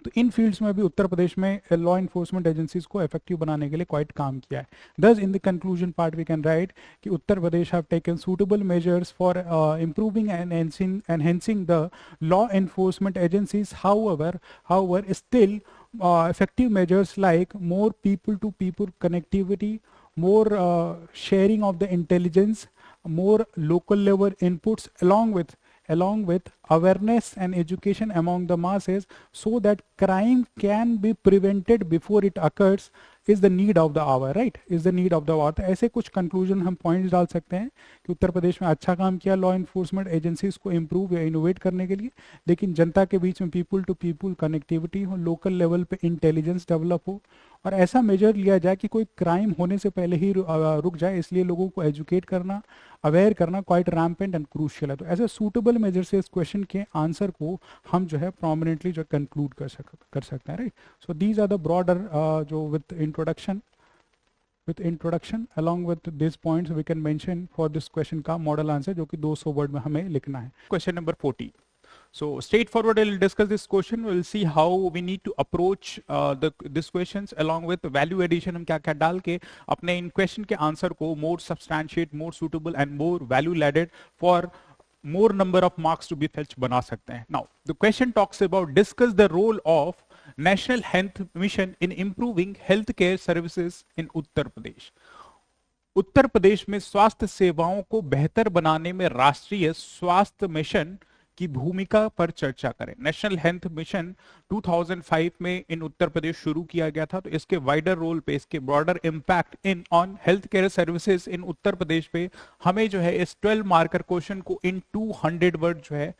तो इन फील्ड्स में भी उत्तर प्रदेश में लॉ इन्फोर्समेंट एजेंसीज को इफेक्टिव बनाने के लिए क्वाइट काम किया है। Thus in the conclusion part we can write कि Uttar Pradesh have taken suitable measures for improving and enhancing the law enforcement agencies, however still effective measures like more people to people connectivity, more sharing of the intelligence, more local level inputs along with awareness and education among the masses so that crime can be prevented before it occurs is the need of the hour, right, is the need of the hour। तो ऐसे कुछ conclusion हम points डाल सकते हैं कि उत्तर प्रदेश में अच्छा काम किया लॉ इन्फोर्समेंट एजेंसीज को इम्प्रूव या इनोवेट करने के लिए, लेकिन जनता के बीच में पीपल टू पीपल कनेक्टिविटी हो, लोकल लेवल पे इंटेलिजेंस डेवलप हो और ऐसा मेजर लिया जाए कि कोई क्राइम होने से पहले ही रुक जाए। इसलिए लोगों को एजुकेट करना, अवेयर करना क्वाइट रैम्पेंट एंड क्रूशियल है। तो ऐसे सूटेबल मेजर से इस क्वेश्चन के आंसर को हम जो है प्रोमिनेंटली जो कंक्लूड कर सकते हैं, right. So these are the broader जो with introduction along with these points we can mention for this question का मॉडल आंसर जो कि 200 वर्ड में हमें लिखना है। Question number 40। So straightforward, we'll discuss this question. We'll see how we need to approach this questions along with value addition. हम क्या-क्या डाल के अपने इन question के answer को more substantiate, more suitable and more value added for more number of marks to be fetched बना सकते हैं। Now the question talks about discuss the role of National Health Mission in improving healthcare services in उत्तर प्रदेश। उत्तर प्रदेश में स्वास्थ्य सेवाओं को बेहतर बनाने में राष्ट्रीय स्वास्थ्य मिशन की भूमिका पर चर्चा करें। नेशनल हेल्थ मिशन 2005 में इन उत्तर प्रदेश शुरू किया गया था, तो इसके वाइडर रोल पे, इसके broader impact in on health care services in Uttar Pradesh पे हमें जो है इस 12 मार्कर क्वेश्चन को इन 200 वर्ड जो है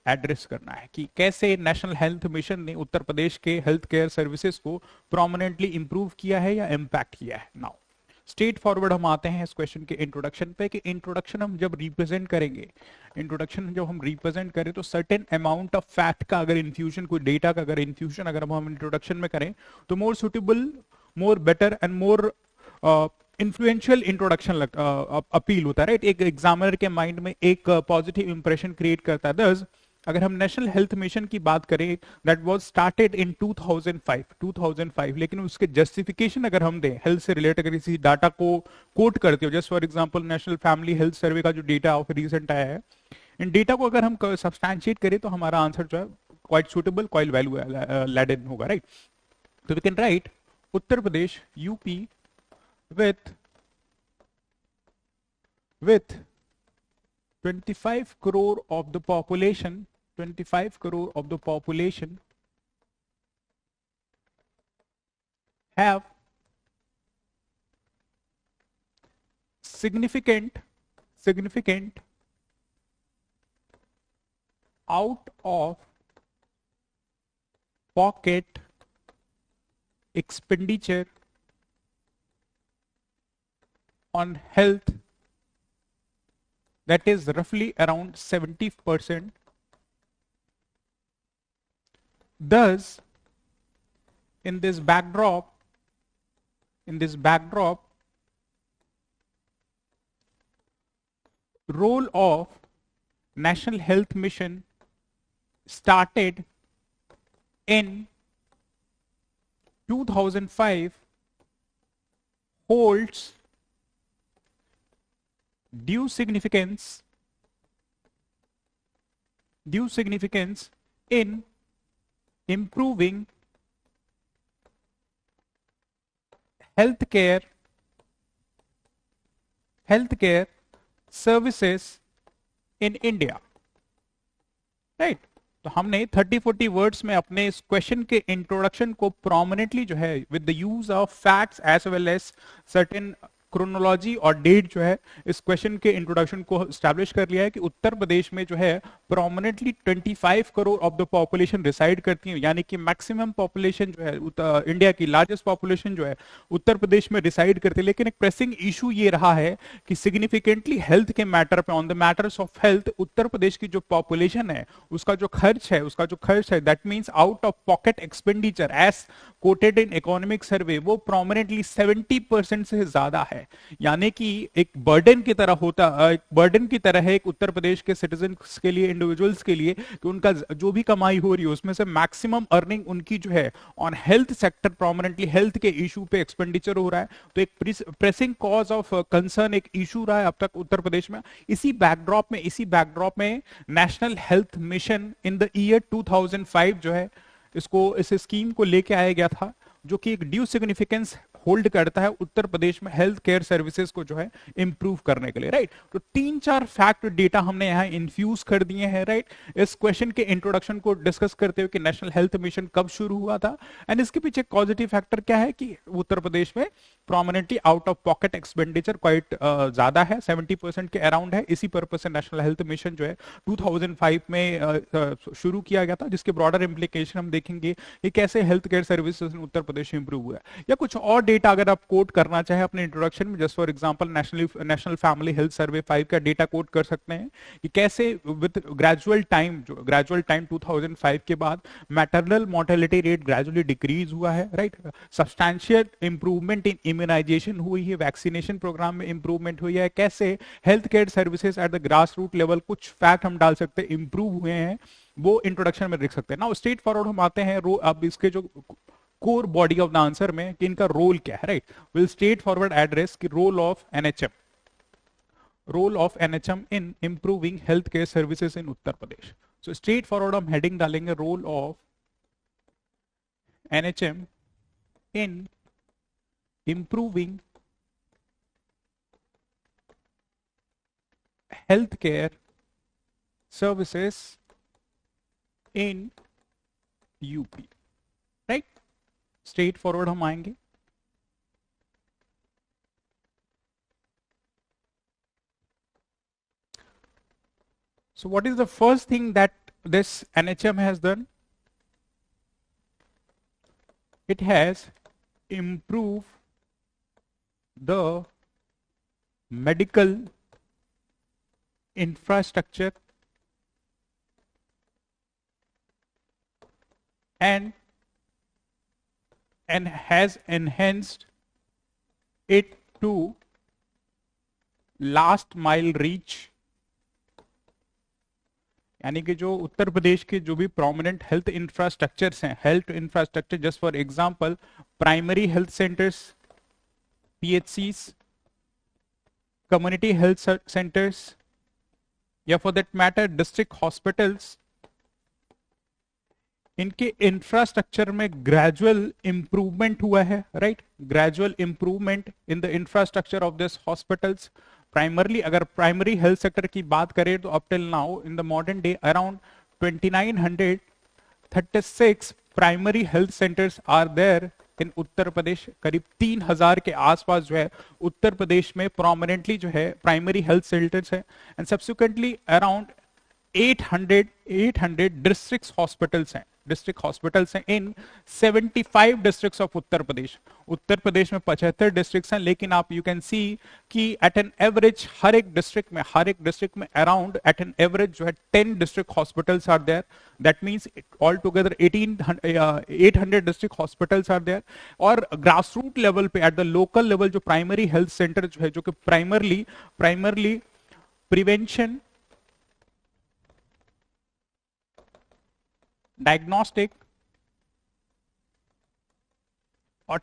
एड्रेस करना है कि कैसे नेशनल हेल्थ मिशन ने उत्तर प्रदेश के हेल्थ केयर सर्विसेज को प्रोमिनेंटली इंप्रूव किया है या इंपैक्ट किया है। नाउ स्ट्रेट फॉरवर्ड हम आते हैं इस क्वेश्चन के इंट्रोडक्शन पे कि इंट्रोडक्शन हम जब रिप्रेजेंट करेंगे, इंट्रोडक्शन जब हम रिप्रेजेंट करें तो सर्टेन अमाउंट ऑफ फैक्ट का अगर इन्फ्यूजन, कोई डेटा का अगर इन्फ्यूजन अगर हम इंट्रोडक्शन में करें तो more suitable, more better and more influential introduction appeal होता है, राइट। एक एग्जामिनर के माइंड में एक पॉजिटिव इंप्रेशन क्रिएट करता है। दस अगर हम नेशनल हेल्थ मिशन की बात करें, दैट वाज स्टार्टेड इन 2005, लेकिन उसके जस्टिफिकेशन अगर हम दें, हेल्थ से रिलेटेड अगर किसी डाटा को कोट करते हो, just for example national family health सर्वे का जो डेटा ऑफ रिसेंट आया है, इन डेटा को अगर हम सब्सटैंशिएट करें तो हमारा आंसर जो है quite suitable, quite value laden होगा, राइट? तो we can write Uttar Pradesh, UP, with 25 crore of the population, 25 crore of the population have significant out of pocket expenditure on health, that is roughly around 70%. Thus, in this backdrop, role of National Health Mission started in 2005 holds due significance in improving healthcare services in India, right? तो हमने 30-40 words में अपने इस question के introduction को prominently जो है with the use of facts as well as certain chronology और डेट जो है इस क्वेश्चन के इंट्रोडक्शन को स्टैब्लिश कर लिया है कि उत्तर प्रदेश में जो है prominently 25 crore of the population reside करती है, यानी कि मैक्सिमम पॉपुलेशन जो है इंडिया की लार्जेस्ट पॉपुलेशन जो है उत्तर प्रदेश में रिसाइड करती है। लेकिन एक प्रेसिंग इशू ये रहा है कि सिग्निफिकेंटली हेल्थ के मैटर पे, on the matters of health, Uttar Pradesh की जो पॉपुलेशन है उसका जो खर्च है that means out of pocket expenditure as quoted in economic survey, वो प्रोमिनेंटली 70% से ज्यादा है। यानी कि एक बर्डन की तरह है एक उत्तर प्रदेश के सिटीजन्स के लिए, इंडिविजुअल्स के लिए, कि उनका जो भी कमाई हो रही है उसमें से मैक्सिमम अर्निंग उनकी जो है on health sector, prominently health के इशू पे एक्सपेंडिचर हो रहा है। तो एक प्रेसिंग कॉज ऑफ कंसर्न, एक इशू रहा है अब तक उत्तर प्रदेश में। इसी बैकड्रॉप में National health mission in the year 2005 जो है इस स्कीम को लेके आया गया था, जो कि एक ड्यू सिग्निफिकेंस होल्ड करता है उत्तर प्रदेश में हेल्थ केयर सर्विसेज को जो है इंप्रूव करने के लिए, राइट? तो 3-4 फैक्ट डेटा हमने यहाँ इन्फ्यूज कर दिए हैं, राइट? इस क्वेश्चन के इंट्रोडक्शन को डिस्कस करते हुए कि नेशनल हेल्थ मिशन कब शुरू हुआ था, एंड इसके पीछे पॉजिटिव फैक्टर क्या है कि उत्तर प्रदेश में prominently out of pocket expenditure quite ज्यादा है, 70% के अराउंड है। इसी पर्पज से नेशनल हेल्थ मिशन जो है 2005 में शुरू किया गया था, जिसके ब्रॉडर इंप्लीकेशन हम देखेंगे कि कैसे हेल्थ केयर सर्विसेज उत्तर प्रदेश में इंप्रूव हुआ है। या कुछ और डेटा अगर आप कोट करना चाहे अपने इंट्रोडक्शन में, just for example national family health सर्वे 5 का डेटा कोट कर सकते हैं कि कैसे विद ग्रेजुअल टाइम 2005 के बाद maternal mortality rate gradually decrease हुआ है, right? Substantial improvement in immunization हुई है, वैक्सीनेशन प्रोग्राम में इंप्रूवमेंट हुई है, कैसे health care services at the grass root level, कुछ फैक्ट हम डाल सकते हैं, इंप्रूव हुए हैं, वो इंट्रोडक्शन में लिख सकते हैं ना। स्ट्रेट फॉरवर्ड हम आते हैं अब इसके जो core body of the answer में कि इनका रोल क्या है, right? Will straightforward address की role of NHM in improving health care services in Uttar Pradesh. So straightforward हम हेडिंग डालेंगे role of NHM in improving health care services in UP, right? Straightforward हम आएंगे। So what is the first thing that this NHM has done? It has improved the medical infrastructure and has enhanced it to last mile reach, यानी कि जो उत्तर प्रदेश के जो भी prominent health infrastructures हैं, health infrastructure just for example primary health centres, PHCs, community health centres, या for that matter district hospitals, इनके infrastructure में ग्रेजुअल इंप्रूवमेंट हुआ है, right, gradual improvement in the infrastructure of this hospitals. Primarily अगर primary health sector की बात करें तो up till now in the modern day around 2936 primary health centres are there in Uttar Pradesh. करीब 3000 के आसपास जो है उत्तर प्रदेश में प्रोमिनेंटली जो है प्राइमरी हेल्थ सेंटर्स है, and subsequently around 800 district hospitals हैं इन 75 डिस्ट्रिक्ट्स ऑफ उत्तर प्रदेश। उत्तर प्रदेश में 75 डिस्ट्रिक्ट्स हैं, लेकिन आप यू कैन सी कि एट एन एवरेज हर एक डिस्ट्रिक्ट में अराउंड एट एन एवरेज जो है 10 district hospitals are there. That means all together 800 district hospitals are there. और ग्रास रूट लेवल पे, एट द लोकल लेवल, जो प्राइमरी हेल्थ सेंटर जो है, जो कि प्राइमरली प्रिवेंशन, डायग्नोस्टिक और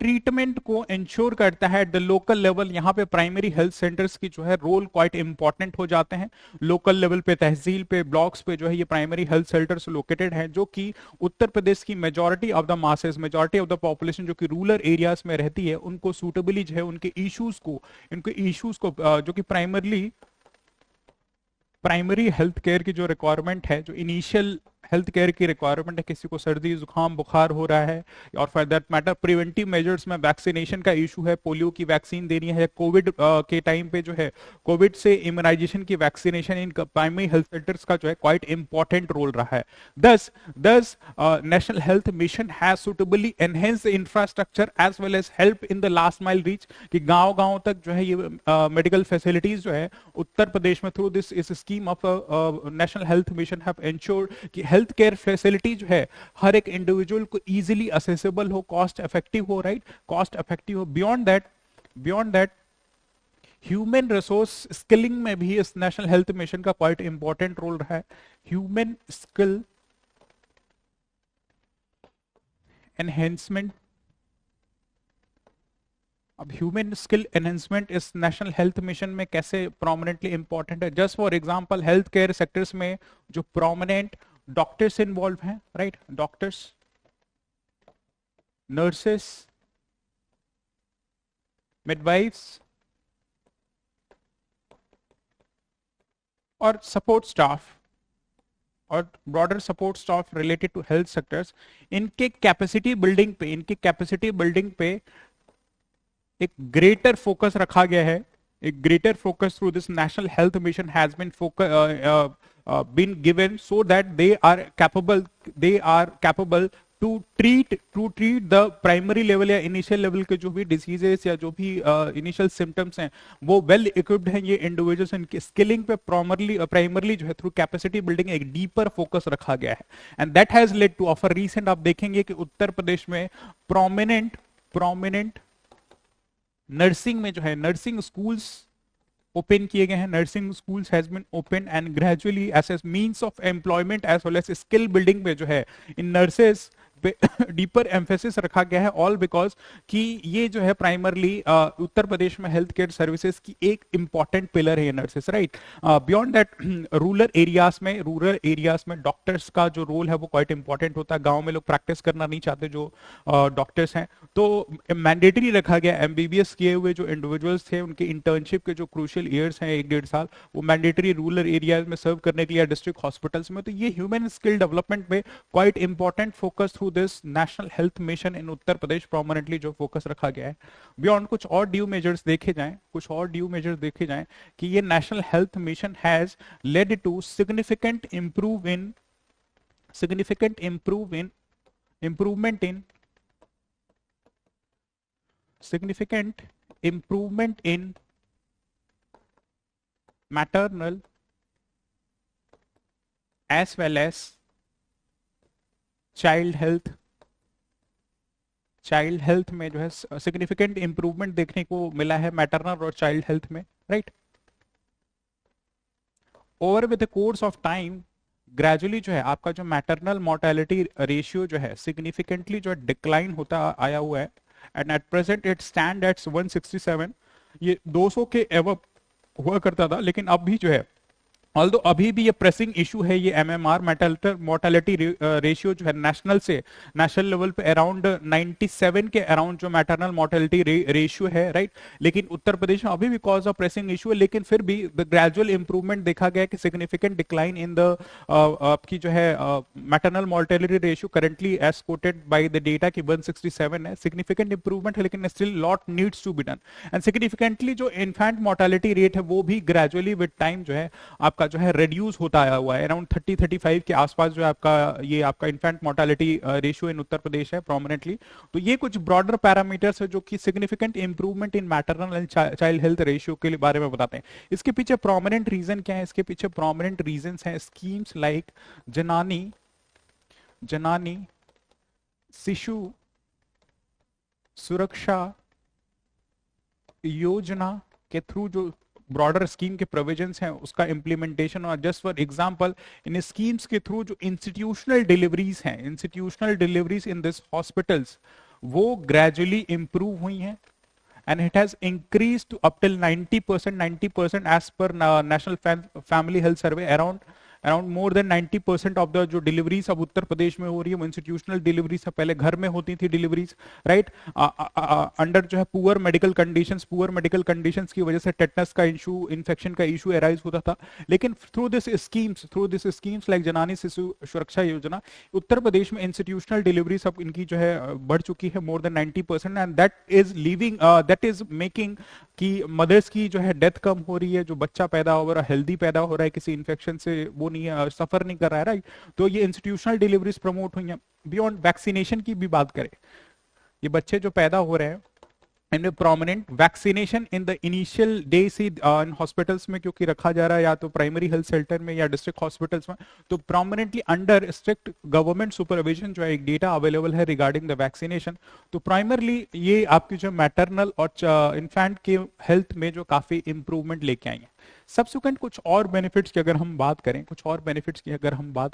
ट्रीटमेंट को इंश्योर करता है एट द लोकल लेवल। यहां पे प्राइमरी हेल्थ सेंटर्स की जो है रोल क्वाइट इंपॉर्टेंट हो जाते हैं। लोकल लेवल पे, तहसील पे, ब्लॉक्स पे जो है ये प्राइमरी हेल्थ सेंटर्स लोकेटेड हैं, जो कि उत्तर प्रदेश की majority of the masses, majority of the population जो कि रूरल एरियाज में रहती है, उनको सूटेबली जो है उनके इश्यूज को जो कि प्राइमरी हेल्थ केयर की जो रिक्वायरमेंट है, जो इनिशियल हेल्थ केयर की रिक्वायरमेंट है, किसी को सर्दी जुकाम बुखार हो रहा है, और for that matter preventive measures में वैक्सीनेशन का इशू है, पोलियो की वैक्सीन देनी है, कोविड के टाइम पे जो है कोविड से इम्यूनाइजेशन की vaccination in primary health centers का जो है क्वाइट इंपॉर्टेंट रोल रहा है। Thus national health mission has suitably enhance infrastructure as well as help in the last mile reach, कि गांव गांव तक जो है ये मेडिकल फैसिलिटीज जो है उत्तर प्रदेश में थ्रू दिस इस scheme of national health mission have ensured कि हेल्थ केयर फैसिलिटी जो है हर एक इंडिविजुअल को इजीली असेसेबल हो, कॉस्ट इफेक्टिव हो, राइट, कॉस्ट इफेक्टिव हो। Beyond that human resource skilling में भी इस नेशनल हेल्थ मिशन का क्वाइट इंपॉर्टेंट रोल रहा है। ह्यूमन स्किल एनहेंसमेंट, अब ह्यूमन स्किल एनहेंसमेंट इस नेशनल हेल्थ मिशन में कैसे प्रोमिनेंटली इंपॉर्टेंट है। Just for example health care sectors में जो प्रोमिनेंट डॉक्टर्स इन्वॉल्व हैं, राइट, डॉक्टर्स, नर्सेस, मिडवाइफ्स और सपोर्ट स्टाफ और broader support staff related to health sectors, इनके कैपेसिटी बिल्डिंग पे एक ग्रेटर फोकस रखा गया है। एक greater focus through this national health mission has been given so that they are capable to treat the primary level या initial level के जो भी diseases या जो भी initial symptoms हैं, वो well equipped हैं ये individuals। इनकी स्किलिंग पे प्राइमरली जो है थ्रू कैपेसिटी बिल्डिंग एक डीपर फोकस रखा गया है, and that has led to offer recent. आप देखेंगे कि उत्तर प्रदेश में प्रोमिनेंट नर्सिंग में जो है नर्सिंग स्कूल्स ओपन किए गए हैं। Nursing schools has been open and gradually as a means of employment as well as skill building में जो है इन नर्सेस पे डीपर एम्फेसिस रखा गया है, ऑल बिकॉज कि ये जो है प्राइमरली उत्तर प्रदेश में हेल्थ केयर सर्विसेज की एक इंपॉर्टेंट पिलर है ये nurses, right. Beyond that rural areas में डॉक्टर्स का जो रोल है वो क्वाइट इंपॉर्टेंट होता है। गांव में लोग प्रैक्टिस करना नहीं चाहते जो डॉक्टर्स हैं, तो मैंडेटरी रखा गया। एमबीबीएस किए हुए जो इंडिविजुअल्स थे उनके इंटर्नशिप के जो क्रूशियल ईयर्स हैं 1-1.5 साल, वो मैंडेटरी रूरल एरियाज में सर्व करने के लिए डिस्ट्रिक्ट हॉस्पिटल्स में। तो ये ह्यूमन स्किल डेवलपमेंट में quite important focus through this national health mission in Uttar Pradesh prominently जो फोकस रखा गया है। बियॉन्ड कुछ और ड्यू मेजर्स देखे जाएं कि ये national health mission has led to significant improvement in maternal as well as child health में जो है सिग्निफिकेंट इंप्रूवमेंट देखने को मिला है मैटरनल और चाइल्ड हेल्थ में, right. Over with the course of time gradually जो है आपका जो मैटरनल मोर्टेलिटी रेशियो जो है सिग्निफिकेंटली जो डिक्लाइन होता आया हुआ है, and at present it stand at 167। ये 200 के एवब हुआ करता था, लेकिन अब भी जो है ऑल्दो अभी भी ये प्रेसिंग इशू है, ये एमएमआर मोर्टेलिटी रेशियो जो है नेशनल लेवल पे अराउंड 97 के अराउंड जो मैटरनल मोर्टेलिटी रेशियो है, राइट। लेकिन उत्तर प्रदेश में अभी भी कॉज ऑफ प्रेसिंग इशू है, लेकिन फिर भी ग्रेजुअल इंप्रूवमेंट देखा गया कि सिग्निफिकेंट डिक्लाइन इन द आपकी जो है maternal mortality ratio currently as quoted by the data की 167 है, सिग्निफिकेंट इंप्रूवमेंट है, लेकिन still lot needs to be done. And significantly जो इन्फेंट मोर्टेलिटी रेट है वो भी ग्रेजुअली विद टाइम जो है आपका जो है रिड्यूस होता आया हुआ है, अराउंड 30-35 के आसपास जो है आपका ये आपका infant mortality ratio in Uttar प्रदेश है प्रोमिनेंटली। तो ये कुछ ब्रॉडर पैरामीटर्स है जो कि significant improvement in maternal and child health ratio के बारे में बताते हैं। इसके पीछे प्रोमिनेंट रीजन क्या है? इसके पीछे प्रोमिनेंट रीजन हैं स्कीम्स लाइक जनानी शिशु सुरक्षा योजना के थ्रू जो ब्रॉडर स्कीम के प्रोविजंस हैं उसका इंप्लीमेंटेशन, और just for example in schemes के थ्रू जो इंस्टीट्यूशनल डिलीवरीज हैं, institutional deliveries in this hospitals वो ग्रेजुअली इंप्रूव हुई हैं, and it has increased to up till 90% as per national family health survey, around more than 90% of the जो deliveries अब उत्तर प्रदेश में हो रही है वो इंस्टीट्यूशनल डिलीवरीज है। पहले घर में होती थी डिलीवरीज, राइट, अंडर जो है पुअर मेडिकल कंडीशंस की वजह से टेटनस का इशू, इन्फेक्शन का इशू अराइज होता था। लेकिन थ्रू दिस स्कीम्स लाइक जनानी शिशु सुरक्षा योजना, उत्तर प्रदेश में इंस्टीट्यूशनल डिलीवरीज अब इनकी जो है बढ़ चुकी है more then 90%, and that is making कि मदर्स की जो है डेथ कम हो रही है, जो बच्चा पैदा हो रहा है हेल्दी पैदा हो रहा है, किसी इन्फेक्शन से वो नहीं है, सफर नहीं कर रहा है, राइट। तो ये इंस्टीट्यूशनल डिलीवरीज प्रमोट हुई हैं। बियॉन्ड वैक्सीनेशन की भी बात करें, ये बच्चे जो पैदा हो रहे हैं इनमें prominent vaccination in the initial day से इन हॉस्पिटल्स में क्योंकि रखा जा रहा है, या तो प्राइमरी हेल्थ सेंटर में या डिस्ट्रिक्ट हॉस्पिटल्स में, तो prominently under strict government supervision जो है एक डेटा अवेलेबल है रिगार्डिंग द वैक्सीनेशन। तो प्राइमरली ये आपकी जो मैटरनल और इन्फेंट के हेल्थ में जो काफी इंप्रूवमेंट लेके आई है। सब्सिक्वेंट कुछ और बेनिफिट्स की अगर हम बात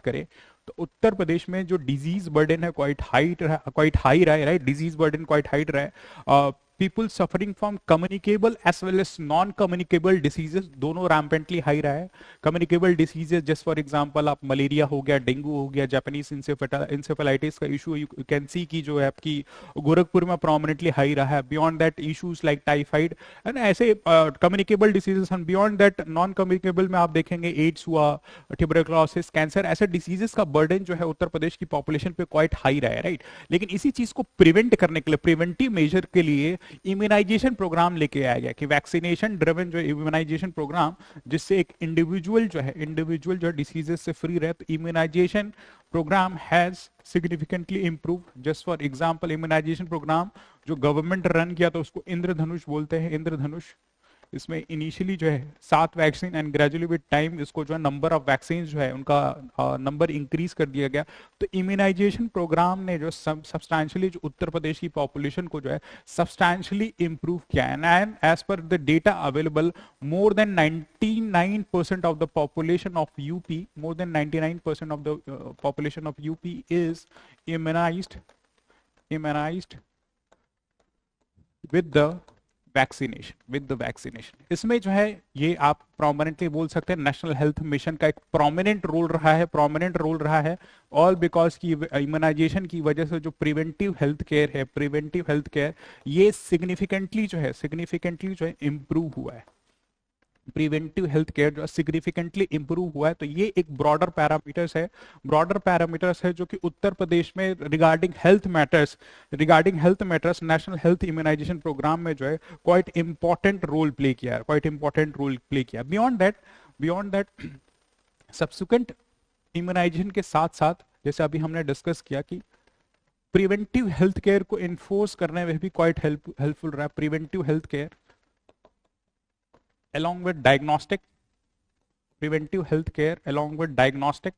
करें, तो उत्तर प्रदेश में जो डिजीज बर्डन है क्वाइट हाई रहा है, right, disease burden quite high रहा है। People suffering from communicable as well as non communicable diseases दोनों रैम्पेंटली हाई रहा है। Communicable diseases just for example आप मलेरिया हो गया, डेंगू हो गया, जापानीज इंसेफेलाइटिस का इशू यू कैन सी की जो है आपकी गोरखपुर में प्रोमिनेंटली हाई रहा है। Beyond that issues like typhoid and ऐसे communicable diseases, and beyond that non communicable में आप देखेंगे एड्स हुआ, ट्यूबरक्लोसिस, कैंसर, ऐसे डिसीजेस का बर्डन जो है उत्तर प्रदेश की पॉपुलेशन पे क्वाइट हाई रहा है, राइट। लेकिन इसी चीज को प्रिवेंट करने के लिए, प्रिवेंटिव मेजर के लिए इम्यूनाइजेशन प्रोग्राम लेके आया गया कि वैक्सीनेशन ड्रिवन जो इम्यूनाइजेशन प्रोग्राम, जिससे एक इंडिविजुअल जो डिसीजेस से फ्री रहे, तो immunization program has significantly improve. Just for example immunization programme जो गवर्नमेंट रन किया तो उसको इंद्रधनुष बोलते हैं, इंद्रधनुष। इसमें इनिशियली जो है 7 vaccine and gradually with time इसको जो है नंबर ऑफ वैक्सीन जो है उनका नंबर इंक्रीज कर दिया गया। तो इम्यूनाइजेशन प्रोग्राम ने जो सब्सटैंशियली जो उत्तर प्रदेश की पॉपुलेशन को जो है सब्सटैंशियली इंप्रूव किया है। And as per the data available more than 99% of the population of UP, more than 99% of the population of UP is immunized with the vaccination. इसमें जो है ये आप प्रोमिनेंटली बोल सकते हैं नेशनल हेल्थ मिशन का एक प्रोमिनेंट रोल रहा है ऑल बिकॉज की इम्यूनाइजेशन की वजह से जो प्रिवेंटिव हेल्थ केयर ये सिग्निफिकेंटली जो है इंप्रूव हुआ है। प्रिवेंटिव हेल्थ केयर जो सिग्निफिकेंटली इंप्रूव हुआ है। तो ये एक ब्रॉडर पैरामीटर्स है जो कि उत्तर प्रदेश में regarding health matters national health immunization program में जो है क्वाइट इंपॉर्टेंट रोल प्ले किया। बियॉन्ड दैट सब्सिक्वेंट इम्यूनाइजेशन के साथ साथ जैसे अभी हमने डिस्कस किया कि प्रिवेंटिव हेल्थ केयर को इन्फोर्स करने में भी क्वाइट हेल्पफुल रहा। Preventive health care along with diagnostic, preventive health care along with diagnostic,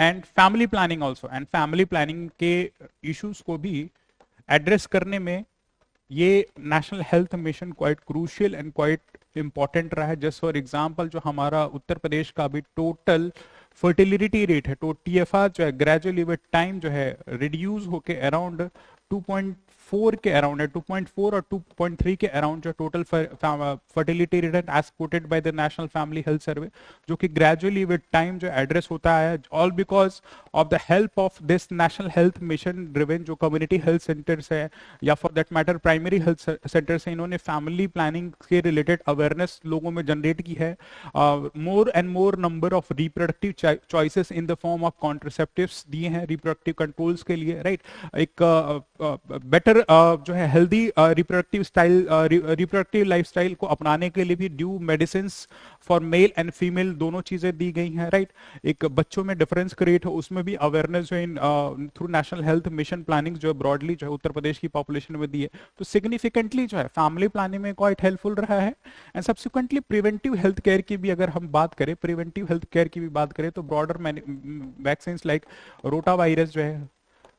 and family planning also, and family planning के issues को भी एड्रेस करने में ये national health mission quite crucial and quite important रहा है। Just for example जो हमारा उत्तर प्रदेश का अभी टोटल फर्टिलिटी रेट है, तो टीएफआर जो है ग्रेजुअली विद टाइम जो है रिड्यूस होके अराउंड 2.4 के अराउंड है, 2.4 और 2.3 के अराउंड जो total fertility rate as quoted by the national family health survey, जो कि ग्रेजुअली विद टाइम जो एड्रेस होता है, all because of the help of this national health mission driven जो कम्युनिटी हेल्थ सेंटर्स है या for that matter primary health centers है, इन्होंने फैमिली प्लानिंग के रिलेटेड अवेयरनेस लोगों में जनरेट की है। More and more number of reproductive choices in the form of contraceptives दिए हैं रिप्रोडक्टिव कंट्रोल्स के लिए, राइट। एक बेटर जो है हेल्दी रिप्रोडक्टिव लाइफस्टाइल को अपनाने के लिए भी due medicine for male and female दोनों चीजें दी गई हैं, राइट। एक बच्चों में डिफरेंस क्रिएट हो उसमें भी अवेयरनेस जो in through national health mission planning जो ब्रॉडली जो है उत्तर प्रदेश की पॉपुलेशन में दी है, तो सिग्निफिकेंटली जो है फैमिली प्लानिंग में क्वाइट हेल्पफुल रहा है। And subsequently preventive health care की भी अगर हम बात करें, प्रिवेंटिव हेल्थ केयर की भी बात करें, तो broader vaccine like rota virus जो है,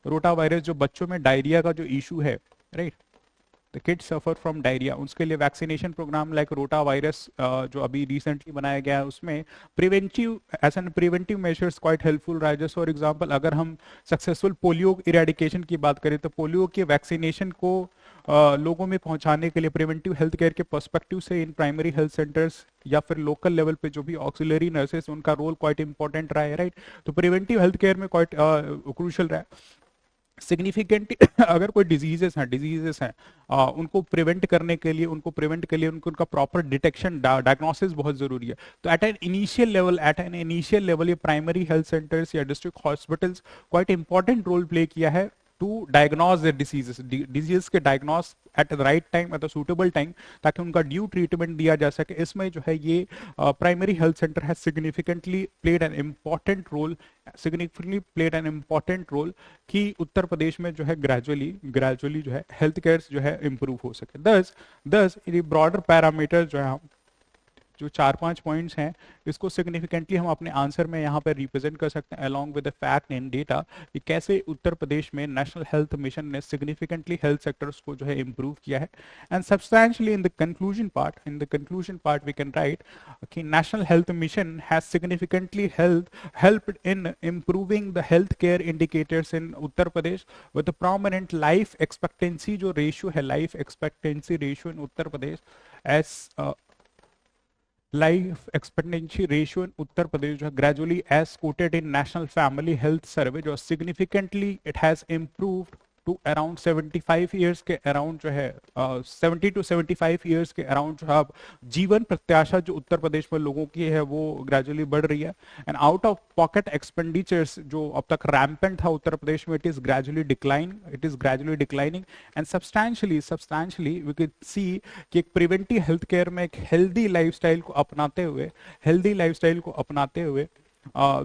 रोटा वायरस जो बच्चों में डायरिया का जो इशू है, right, the kids suffer from diarrhoea, उसके लिए vaccination program like rota virus जो अभी रिसेंटली बनाया गया है, उसमें preventive as an preventive measures quite helpful रहा है। जस्ट फॉर एग्जांपल अगर हम सक्सेसफुल पोलियो इरेडिकेशन की बात करें, तो पोलियो के वैक्सीनेशन को लोगों में पहुंचाने के लिए प्रिवेंटिव हेल्थ केयर के पर्सपेक्टिव से इन प्राइमरी हेल्थ सेंटर्स या फिर लोकल लेवल पे जो भी ऑक्सिलरी नर्सेस उनका रोल क्वाइट इंपॉर्टेंट रहा है, राइट। तो प्रिवेंटिव हेल्थ केयर में क्वाइट क्रूशल रहा है। सिग्निफिकेंट अगर कोई डिजीजेस हैं उनको प्रिवेंट करने के लिए उनका प्रॉपर डिटेक्शन डायग्नोसिस बहुत जरूरी है। तो एट एन इनिशियल लेवल ये प्राइमरी हेल्थ सेंटर्स या district hospitals quite important role play किया है टू डायग्नोज द डिजीजेस के diagnose at the right time, at the suitable time, ताकि उनका ड्यू ट्रीटमेंट दिया जा सके। इसमें जो है ये प्राइमरी हेल्थ सेंटर है significantly played an important role कि उत्तर प्रदेश में जो है ग्रेजुअली जो है हेल्थ केयर जो है इंप्रूव हो सके। दस ये ब्रॉडर पैरामीटर जो है, जो 4-5 पॉइंट्स हैं, इसको सिग्निफिकेंटली हम अपने आंसर में यहाँ पर रिप्रेजेंट कर सकते हैं along with the fact and data कि कैसे उत्तर प्रदेश में नेशनल हेल्थ मिशन ने सिग्निफिकेंटली हेल्थ सेक्टर्स को जो है इंप्रूव किया है। And substantially in the conclusion part we can write कि national health mission has significantly helped in improving the health care indicators in Uttar Pradesh with the prominent life expectancy जो ratio है, life expectancy ratio in Uttar Pradesh as life expectancy ratio in Uttar Pradesh जो है gradually as quoted in national family health survey जो significantly it has improved to around 75 years के around जो है 70 to 75 years के around जो है जीवन प्रत्याशा जो उत्तर प्रदेश में लोगों की है वो ग्रेजुअली बढ़ रही है। And out of pocket expenditures जो अब तक रैम्पेंट था उत्तर प्रदेश में, it is gradually declining and substantially we can see कि एक प्रिवेंटिव हेल्थ केयर में एक हेल्दी लाइफस्टाइल को अपनाते हुए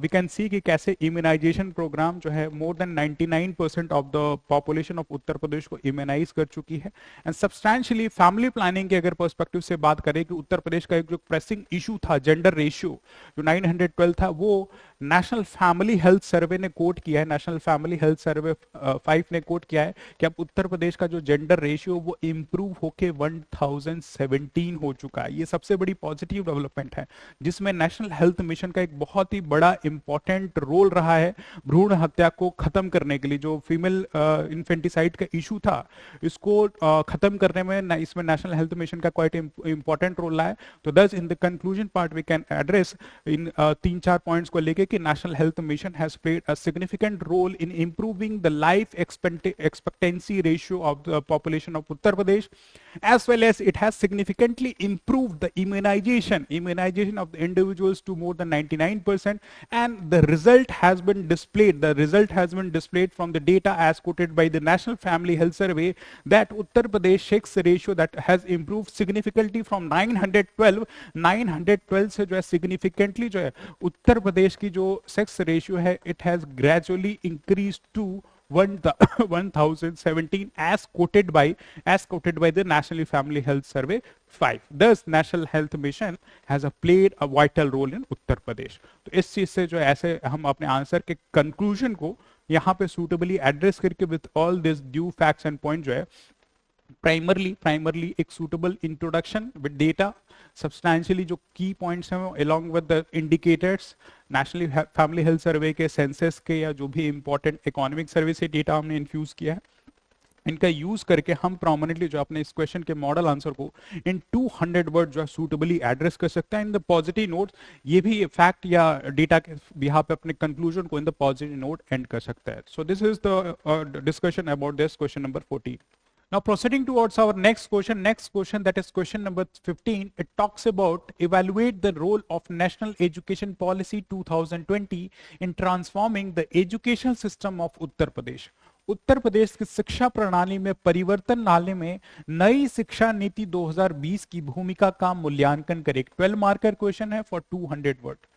वी कैन सी कि कैसे इम्यूनाइजेशन प्रोग्राम जो है more than 99% of the population of Uttar Pradesh को इम्यूनाइज कर चुकी है। एंड सब्सटैंशियली फैमिली प्लानिंग के अगर पर्सपेक्टिव से बात करें कि उत्तर प्रदेश का एक जो प्रेसिंग इशू था जेंडर रेशियो जो 912 था, वो नेशनल फैमिली हेल्थ सर्वे ने कोट किया है, नेशनल फैमिली हेल्थ सर्वे 5 ने कोट किया है कि अब उत्तर प्रदेश का जो जेंडर रेशियो वो इंप्रूव होके 1017 हो चुका है। ये सबसे बड़ी पॉजिटिव डेवलपमेंट है जिसमें नेशनल हेल्थ मिशन का एक बहुत ही बड़ा इंपॉर्टेंट रोल रहा है भ्रूण हत्या को खत्म करने के लिए। जो फीमेल इन्फेंटिसाइड का इशू था इसको खत्म करने में इसमें नेशनल हेल्थ मिशन का क्वाइट इंपॉर्टेंट रोल रहा है। तो thus in the conclusion part we can address in 3-4 points को लेके कि national health mission has played a significant role in improving the life expectancy ratio of the population of Uttar Pradesh as well as it has significantly improved the immunization of the individuals to more than 99%, and the result has been displayed from the data as quoted by the National Family Health Survey that Uttar Pradesh sex ratio that has improved significantly from 912 से जो है significantly जो है उत्तर प्रदेश की जो sex ratio है it has gradually increased to 1017 as quoted by the National Family Health Survey 5. Thus National Health Mission has played a vital role in Uttar Pradesh. तो इस चीज से जो ऐसे हम अपने आंसर के कंक्लूजन को यहाँ पे सूटेबली एड्रेस करके with all this due facts and point जो है प्राइमरली एक suitable introduction with data, substantially जो की पॉइंट्स हैं along with the indicators, national family health सर्वे के, सेंसस के, या जो भी इंपॉर्टेंट इकोनॉमिक सर्वे से डेटा हमने इन्फ्यूज किया है, इनका यूज करके हम प्रोमिनेंटली जो अपने इस क्वेश्चन के मॉडल आंसर को इन 200 वर्ड जो है सूटेबली एड्रेस कर सकते हैं इन द पॉजिटिव नोट। ये भी फैक्ट या डेटा के बिहाफ पे अपने कंक्लूजन को in the positive note and कर सकता है। So this is the discussion about this question number 14। Now proceeding towards our next question that is question number 15. It talks about evaluate the role of National Education Policy 2020 in transforming the education system of Uttar Pradesh. उत्तर प्रदेश की शिक्षा प्रणाली में परिवर्तन लाने में नई शिक्षा नीति 2020 की भूमिका का मूल्यांकन करें। 12 मार्कर क्वेश्चन है for 200 word.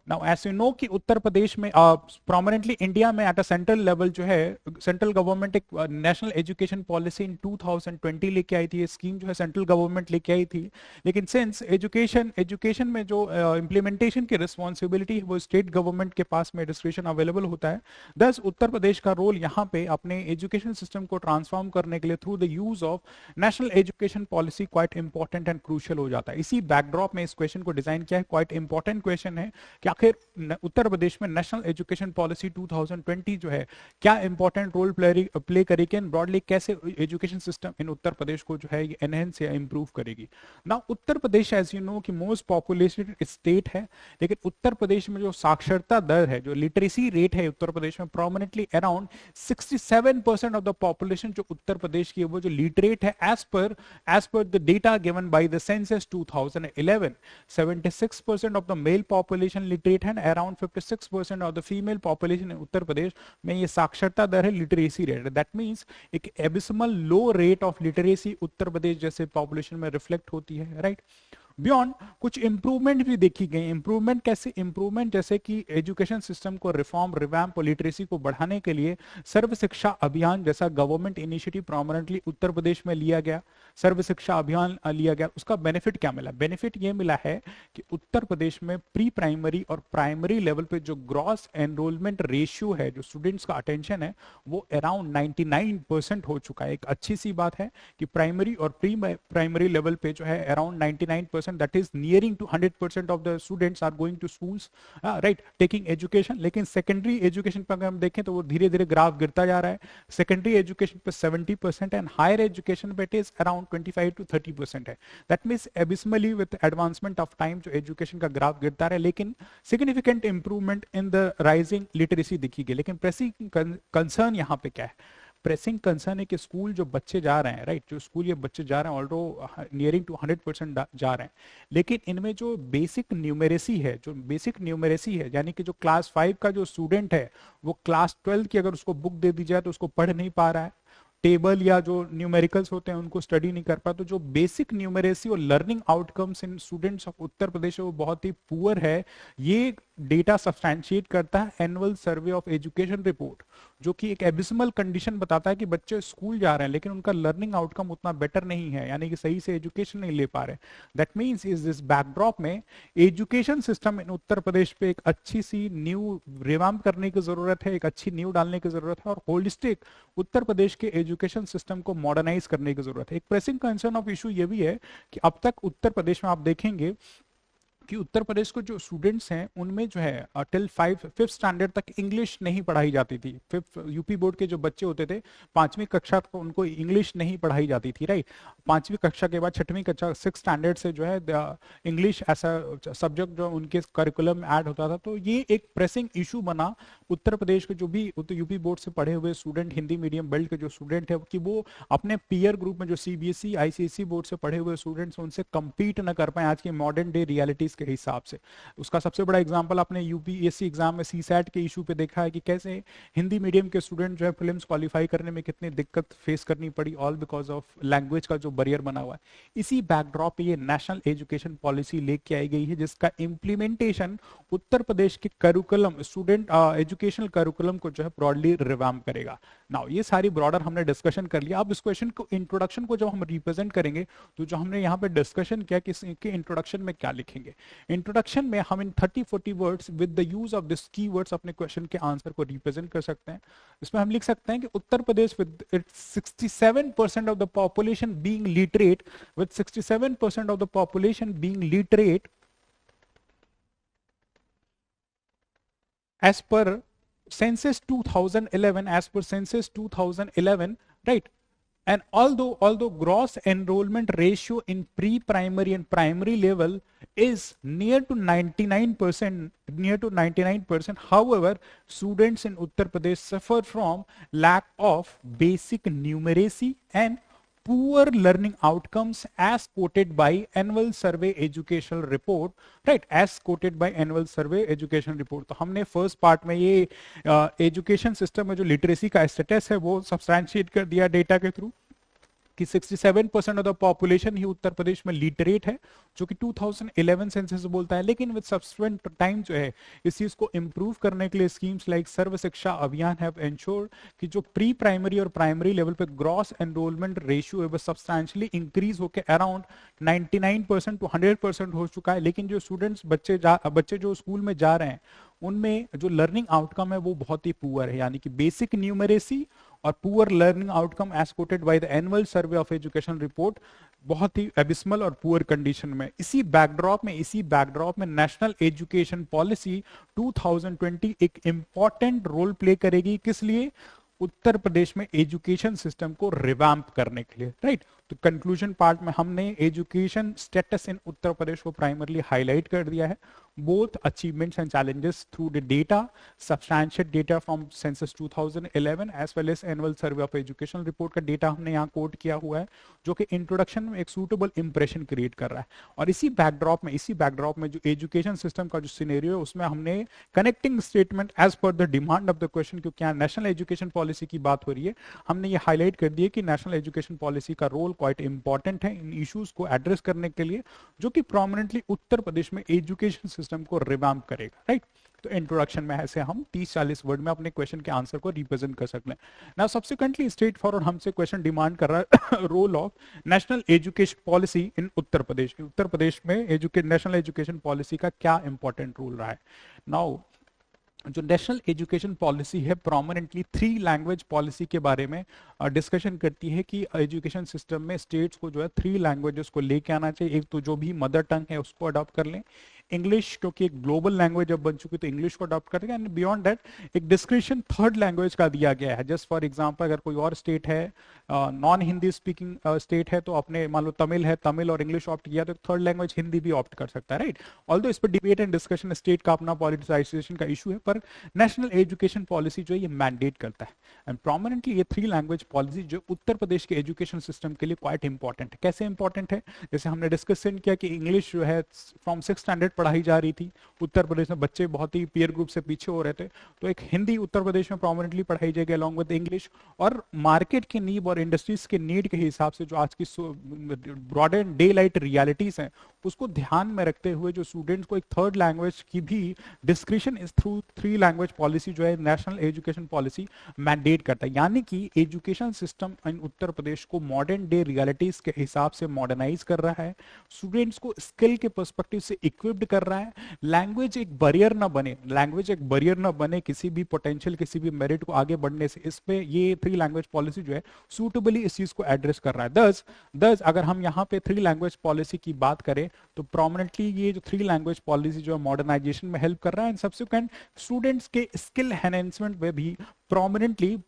Now as you know कि उत्तर प्रदेश में प्रोमिनेंटली इंडिया में एट अ सेंट्रल लेवल जो है सेंट्रल गवर्नमेंट एक नेशनल एजुकेशन पॉलिसी इन 2020 लेके आई थी। ये स्कीम जो है सेंट्रल गवर्नमेंट लेके आई थी, लेकिन सिंस एजुकेशन में जो इम्प्लीमेंटेशन की रिस्पॉन्सिबिलिटी है वो स्टेट गवर्नमेंट के पास में डिस्क्रिप्शन अवेलेबल होता है। दस उत्तर प्रदेश का रोल यहाँ पे अपने एजुकेशन सिस्टम को ट्रांसफॉर्म करने के लिए through the use of National education policy quite important and crucial हो जाता है। इसी बैकड्रॉप में इस क्वेश्चन को डिजाइन किया है। क्वाइट इंपॉर्टेंट क्वेश्चन है कि आखिर उत्तर प्रदेश में नेशनल एजुकेशन पॉलिसी 2020 जो है क्या इंपॉर्टेंट रोल प्ले करेगी एंड ब्रॉडली कैसे education system in Uttar Pradesh को जो है ये एनहेंस या इंप्रूव करेगी। ना उत्तर प्रदेश एज यू नो कि मोस्ट पॉपुलेटेड स्टेट है, लेकिन उत्तर प्रदेश में जो साक्षरता दर है, जो लिटरेसी रेट है उत्तर प्रदेश में prominently around 67% of the population जो उत्तर प्रदेश की है वो जो लिटरेट है as per the data given by the census 2011। 76% of the male population literate है, around 56% of the female population in Uttar Pradesh में ये साक्षरता दर है, लिटरेसी रेट। दैट मींस एक abysmal low rate of literacy Uttar Pradesh जैसे पॉपुलेशन में रिफ्लेक्ट होती है, राइट। बियॉन्ड कुछ इंप्रूवमेंट भी देखी गई। इंप्रूवमेंट कैसे? इंप्रूवमेंट जैसे कि एजुकेशन सिस्टम को रिफॉर्म, रिवैम्प और लिटरेसी को बढ़ाने के लिए सर्व शिक्षा अभियान जैसा गवर्नमेंट इनिशिएटिव प्रोमिनेंटली उत्तर प्रदेश में लिया गया। सर्व शिक्षा अभियान लिया गया, उसका बेनिफिट क्या मिला? बेनिफिट ये मिला है कि उत्तर प्रदेश में प्री प्राइमरी और प्राइमरी लेवल पे जो ग्रॉस एनरोलमेंट रेशियो है, जो स्टूडेंट्स का अटेंशन है, वो अराउंड 99% हो चुका है। एक अच्छी सी बात है कि प्राइमरी और प्री प्राइमरी लेवल पे जो है around 99%, that is nearing to 100% of the students are going to schools, right, taking education। लेकिन सेकेंडरी एजुकेशन पर अगर हम देखें तो वो धीरे धीरे ग्राफ गिरता जा रहा है। सेकेंडरी एजुकेशन पे 70% एंड हायर एजुकेशन पे इट इज अराउंड 25 to 30% है। That means abysmally with advancement of time जो एजुकेशन का ग्राफ गिरता रहा है, लेकिन significant improvement in the rising literacy दिखी गई। लेकिन प्रेसिंग कंसर्न यहाँ पे क्या है? प्रेसिंग कंसर्न है कि स्कूल जो बच्चे जा रहे हैं, राइट, जो स्कूल ये बच्चे जा रहे हैं ऑल्दो नियरिंग टू 100% जा रहे हैं, लेकिन इनमें जो बेसिक न्यूमेरेसी है, यानी कि जो क्लास 5 का जो स्टूडेंट है वो क्लास 12 की अगर उसको बुक दे दी जाए तो उसको पढ़ नहीं पा रहा है, टेबल या जो न्यूमेरिकल्स होते हैं उनको स्टडी नहीं कर पाता। तो जो बेसिक न्यूमेरेसी और learning outcomes in students of Uttar Pradesh वो बहुत ही पुअर है। ये डेटा सब्सटैंशिएट करता है annual survey of education report, जो कि एक एबिसमल कंडीशन बताता है कि बच्चे स्कूल जा रहे हैं लेकिन उनका लर्निंग आउटकम उतना बेटर नहीं है, यानी कि सही से एजुकेशन नहीं ले पा रहे। That means is this backdrop में education system in Uttar Pradesh पे एक अच्छी सी न्यू रिवैम्प करने की जरूरत है, एक अच्छी न्यू डालने की जरूरत है और होलिस्टिक उत्तर प्रदेश के एजुकेशन सिस्टम को मॉडर्नाइज करने की जरूरत है। एक प्रेसिंग कंसर्न ऑफ इशू ये भी है कि अब तक उत्तर प्रदेश में आप देखेंगे कि उत्तर प्रदेश को जो स्टूडेंट्स हैं उनमें जो है टिल 5th स्टैंडर्ड तक इंग्लिश नहीं पढ़ाई जाती थी। 5th यूपी बोर्ड के जो बच्चे होते थे 5वीं कक्षा को उनको इंग्लिश नहीं पढ़ाई जाती थी, राइट। 5वीं कक्षा के बाद 6वीं कक्षा 6 स्टैंडर्ड से जो है इंग्लिश ऐसा सब्जेक्ट जो उनके करिकुलम में ऐड होता था। तो ये एक प्रेसिंग इशू बना उत्तर प्रदेश के जो भी यूपी बोर्ड से पढ़े हुए स्टूडेंट, हिंदी मीडियम बेल्ट के जो स्टूडेंट है, कि वो अपने पीयर ग्रुप में जो सीबीएसई आईसीएसई बोर्ड से पढ़े हुए स्टूडेंट्स उनसे कम्पीट न कर पाए आज के मॉडर्न डे रियलिटीज के हिसाब से। उसका सबसे बड़ा एग्जांपल आपने यूपीएससी एग्जाम में सीसैट के इशू पे देखा है कि कैसे हिंदी मीडियम के स्टूडेंट जो है प्रीलिम्स क्वालिफाई करने में कितनी दिक्कत फेस करनी पड़ी, ऑल बिकॉज ऑफ लैंग्वेज का जो बैरियर बना हुआ है। इसी बैकड्रॉप पे ये नेशनल एजुकेशन पॉलिसी लेके आई गई है जिसका इंप्लीमेंटेशन उत्तर प्रदेश के करिकुलम, स्टूडेंट एजुकेशनल करिकुलम को जो है ब्रॉडली रिवैम्प करेगा। नाउ ये सारी ब्रॉडर हमने डिस्कशन कर लिया। अब इस क्वेश्चन को, इंट्रोडक्शन को जब हम रिप्रेजेंट करेंगे तो जो हमने यहाँ पे डिस्कशन किया कि इसके इंट्रोडक्शन में क्या लिखेंगे, इंट्रोडक्शन में हम in 30-40 words with the use of this keywords अपने क्वेश्चन के आंसर को रिप्रेजेंट कर सकते हैं। इसमें हम लिख सकते हैं कि Uttar Pradesh with its 67% of the population being literate, with 67% of the population being literate as per census 2011, as per census 2011, right? And although gross enrollment ratio in pre-primary and primary level is near to 99%, however, students in Uttar Pradesh suffer from lack of basic numeracy and poor learning outcomes as quoted by annual survey educational report, right? As quoted by annual survey education report। तो हमने first part में ये education system में जो literacy का status है वो substantiate कर दिया डेटा के थ्रू कि 67% ऑफ द पॉपुलेशन ही उत्तर प्रदेश में लिटरेट है, जो कि 2011 सेंसस बोलता है। लेकिन विद सब्सिक्वेंट टाइम जो है इस चीज को इंप्रूव करने के लिए स्कीम्स लाइक सर्व शिक्षा अभियान हैव एंश्योर्ड कि जो प्री प्राइमरी और प्राइमरी लेवल पे ग्रॉस एनरोलमेंट रेशियो है वो सब्सटैंशियली इंक्रीज होकर अराउंड 99% टू 100% हो चुका है। लेकिन जो स्टूडेंट्स बच्चे जो स्कूल में जा रहे हैं उनमें जो लर्निंग आउटकम है वो बहुत ही पुअर है, यानी कि बेसिक न्यूमरेसी और poor learning outcome as quoted by the annual survey of education report बहुत ही एबिस्मल और पुअर कंडीशन में। इसी बैकड्रॉप में नेशनल एजुकेशन पॉलिसी 2020 एक इंपॉर्टेंट रोल प्ले करेगी, किस लिए? उत्तर प्रदेश में एजुकेशन सिस्टम को रिवैम्प करने के लिए, राइट? तो कंक्लूजन पार्ट में हमने education status in Uttar Pradesh को प्राइमरली हाईलाइट कर दिया है, both achievements and challenges through the data, substantiate data from census 2011 as well as annual survey of educational report का डेटा हमने यहाँ कोट किया हुआ है, जो कि इंट्रोडक्शन में एक सूटेबल इंप्रेशन क्रिएट कर रहा है। और इसी बैकड्रॉप में जो एजुकेशन सिस्टम का जो सिनेरियो है उसमें हमने connecting statement as per the demand of the question, क्योंकि यहाँ नेशनल एजुकेशन पॉलिसी की बात हो रही है, हमने ये हाईलाइट कर दिया कि नेशनल एजुकेशन पॉलिसी का रोल क्वाइट इंपॉर्टेंट है इन इश्यूज को एड्रेस करने के लिए, जो कि प्रोमिनेंटली उत्तर प्रदेश में एजुकेशन सिस्टम को रिवैम्प करेगा, राइट? तो इंट्रोडक्शन में ऐसे हम 30-40 वर्ड में अपने क्वेश्चन के आंसर को रिप्रेजेंट कर सकते हैं। नाउ सब्सिक्वेंटली स्ट्रेट फॉरवर्ड हमसे क्वेश्चन डिमांड कर रहा है role of National education policy in Uttar Pradesh. Uttar Pradesh में नेशनल एजुकेशन पॉलिसी का क्या इंपॉर्टेंट रोल रहा है? नाउ जो नेशनल एजुकेशन पॉलिसी है प्रोमिनेंटली 3 लैंग्वेज पॉलिसी के बारे में डिस्कशन करती है कि एजुकेशन सिस्टम में स्टेट्स को जो है 3 लैंग्वेजेस को लेके आना चाहिए। एक तो जो भी मदर टंग है उसको अडॉप्ट कर लें, इंग्लिश क्योंकि एक ग्लोबल लैंग्वेज अब बन चुकी है तो इंग्लिश को अडॉप्ट करेगा, एंड बियॉन्ड दैट एक डिस्क्रिप्शन थर्ड लैंग्वेज का दिया गया है। जस्ट फॉर एग्जांपल अगर कोई और स्टेट है नॉन हिंदी स्पीकिंग स्टेट है तो अपने मान लो तमिल है, तमिल और इंग्लिश ऑप्ट किया तो थर्ड लैंग्वेज हिंदी भी ऑप्ट कर सकता है, राइट? ऑल्दो इस पर डिबेट एंड डिस्कशन, स्टेट का अपना पॉलिटिसाइजेशन का इशू है, पर नेशनल एजुकेशन पॉलिसी जो है ये मैंडेट करता है। एंड प्रोमिनेंटली ये 3 लैंग्वेज पॉलिसी जो उत्तर प्रदेश के एजुकेशन सिस्टम के लिए क्वाइट इंपॉर्टेंट है। कैसे इंपॉर्टेंट है? जैसे हमने डिस्कशन किया कि इंग्लिश जो है फ्रॉम 6th स्टैंडर्ड पढ़ाई जा रही थी, उत्तर प्रदेश में बच्चे बहुत ही पीयर ग्रुप से पीछे हो रहे थे, तो एक हिंदी उत्तर प्रदेश में प्रोमिनेंटली पढ़ाई जाएगी अलॉन्ग विद इंग्लिश। और मार्केट की नीड और इंडस्ट्रीज के नीड के हिसाब से जो आज की broad and daylight realities हैं उसको ध्यान में रखते हुए जो स्टूडेंट्स को एक थर्ड लैंग्वेज की भी description is through 3 language policy जो है नेशनल एजुकेशन पॉलिसी मैंडेट करता है। यानी कि education system in Uttar Pradesh को मॉडर्न डे रियलिटीज के हिसाब से मॉडर्नाइज कर रहा है, स्टूडेंट्स को स्किल के पर्सपेक्टिव से इक्विप्ड कर रहा है। लैंग्वेज एक बैरियर ना बने किसी भी पोटेंशियल, किसी भी मेरिट को आगे बढ़ने से, इस पे ये 3 लैंग्वेज पॉलिसी जो है सूटेबली इस चीज को एड्रेस कर रहा है। दस अगर हम यहाँ पे 3 लैंग्वेज पॉलिसी की बात करें तो प्रोमिनेंटली ये जो 3 लैंग्वेज पॉलिसी जो है मॉडर्नाइजेशन में हेल्प कर रहा है, एंड सब्सिक्वेंट स्टूडेंट्स के स्किल एनहेंसमेंट में भी प्रोमिनेंटली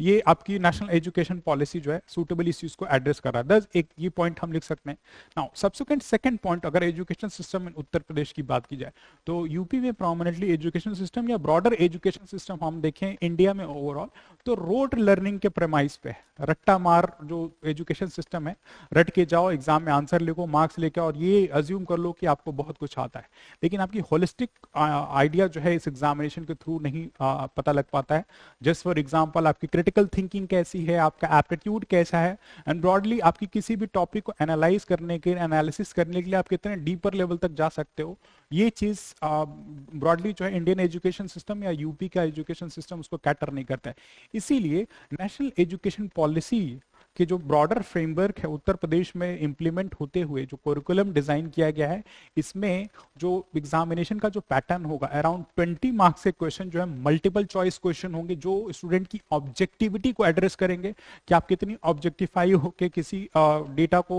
ये आपकी नेशनल एजुकेशन पॉलिसी जो है सूटेबली इस चीज को एड्रेस कर रहा है। दस एक ये पॉइंट हम लिख सकते हैं। नाउ सब्सिक्वेंट सेकंड पॉइंट, अगर education system in Uttar Pradesh की बात की जाए तो यूपी में प्रोमिनेंटली एजुकेशन सिस्टम या ब्रॉडर एजुकेशन सिस्टम हम देखें इंडिया में ओवरऑल तो रोट लर्निंग के प्रेमाइस पे रट्टा मार जो एजुकेशन सिस्टम है, रट के जाओ, एग्जाम में आंसर लिखो, मार्क्स लेके और ये अज्यूम कर लो कि आपको बहुत कुछ आता है, लेकिन आपकी होलिस्टिक आइडिया जो है इस एग्जामिनेशन के थ्रू नहीं पता लग पाता है। जस्ट फॉर एग्जांपल आपकी क्रिटिकल थिंकिंग कैसी है, आपका एप्टीट्यूड कैसा है, एंड ब्रॉडली आपकी किसी भी टॉपिक को एनालाइज करने के एनालिसिस करने के लिए आप कितने डीपर लेवल तक जा सकते हो, ये चीज ब्रॉडली जो है इंडियन एजुकेशन सिस्टम या यूपी का एजुकेशन सिस्टम उसको कैटर नहीं करता है। इसीलिए नेशनल एजुकेशन पॉलिसी कि जो ब्रॉडर फ्रेमवर्क है उत्तर प्रदेश में इम्प्लीमेंट होते हुए जो करिकुलम डिजाइन किया गया है, इसमें जो एग्जामिनेशन का जो पैटर्न होगा अराउंड 20 मार्क्स के क्वेश्चन जो है मल्टीपल चॉइस क्वेश्चन होंगे, जो स्टूडेंट की ऑब्जेक्टिविटी को एड्रेस करेंगे कि आप कितनी ऑब्जेक्टिफाई होकर किसी डेटा को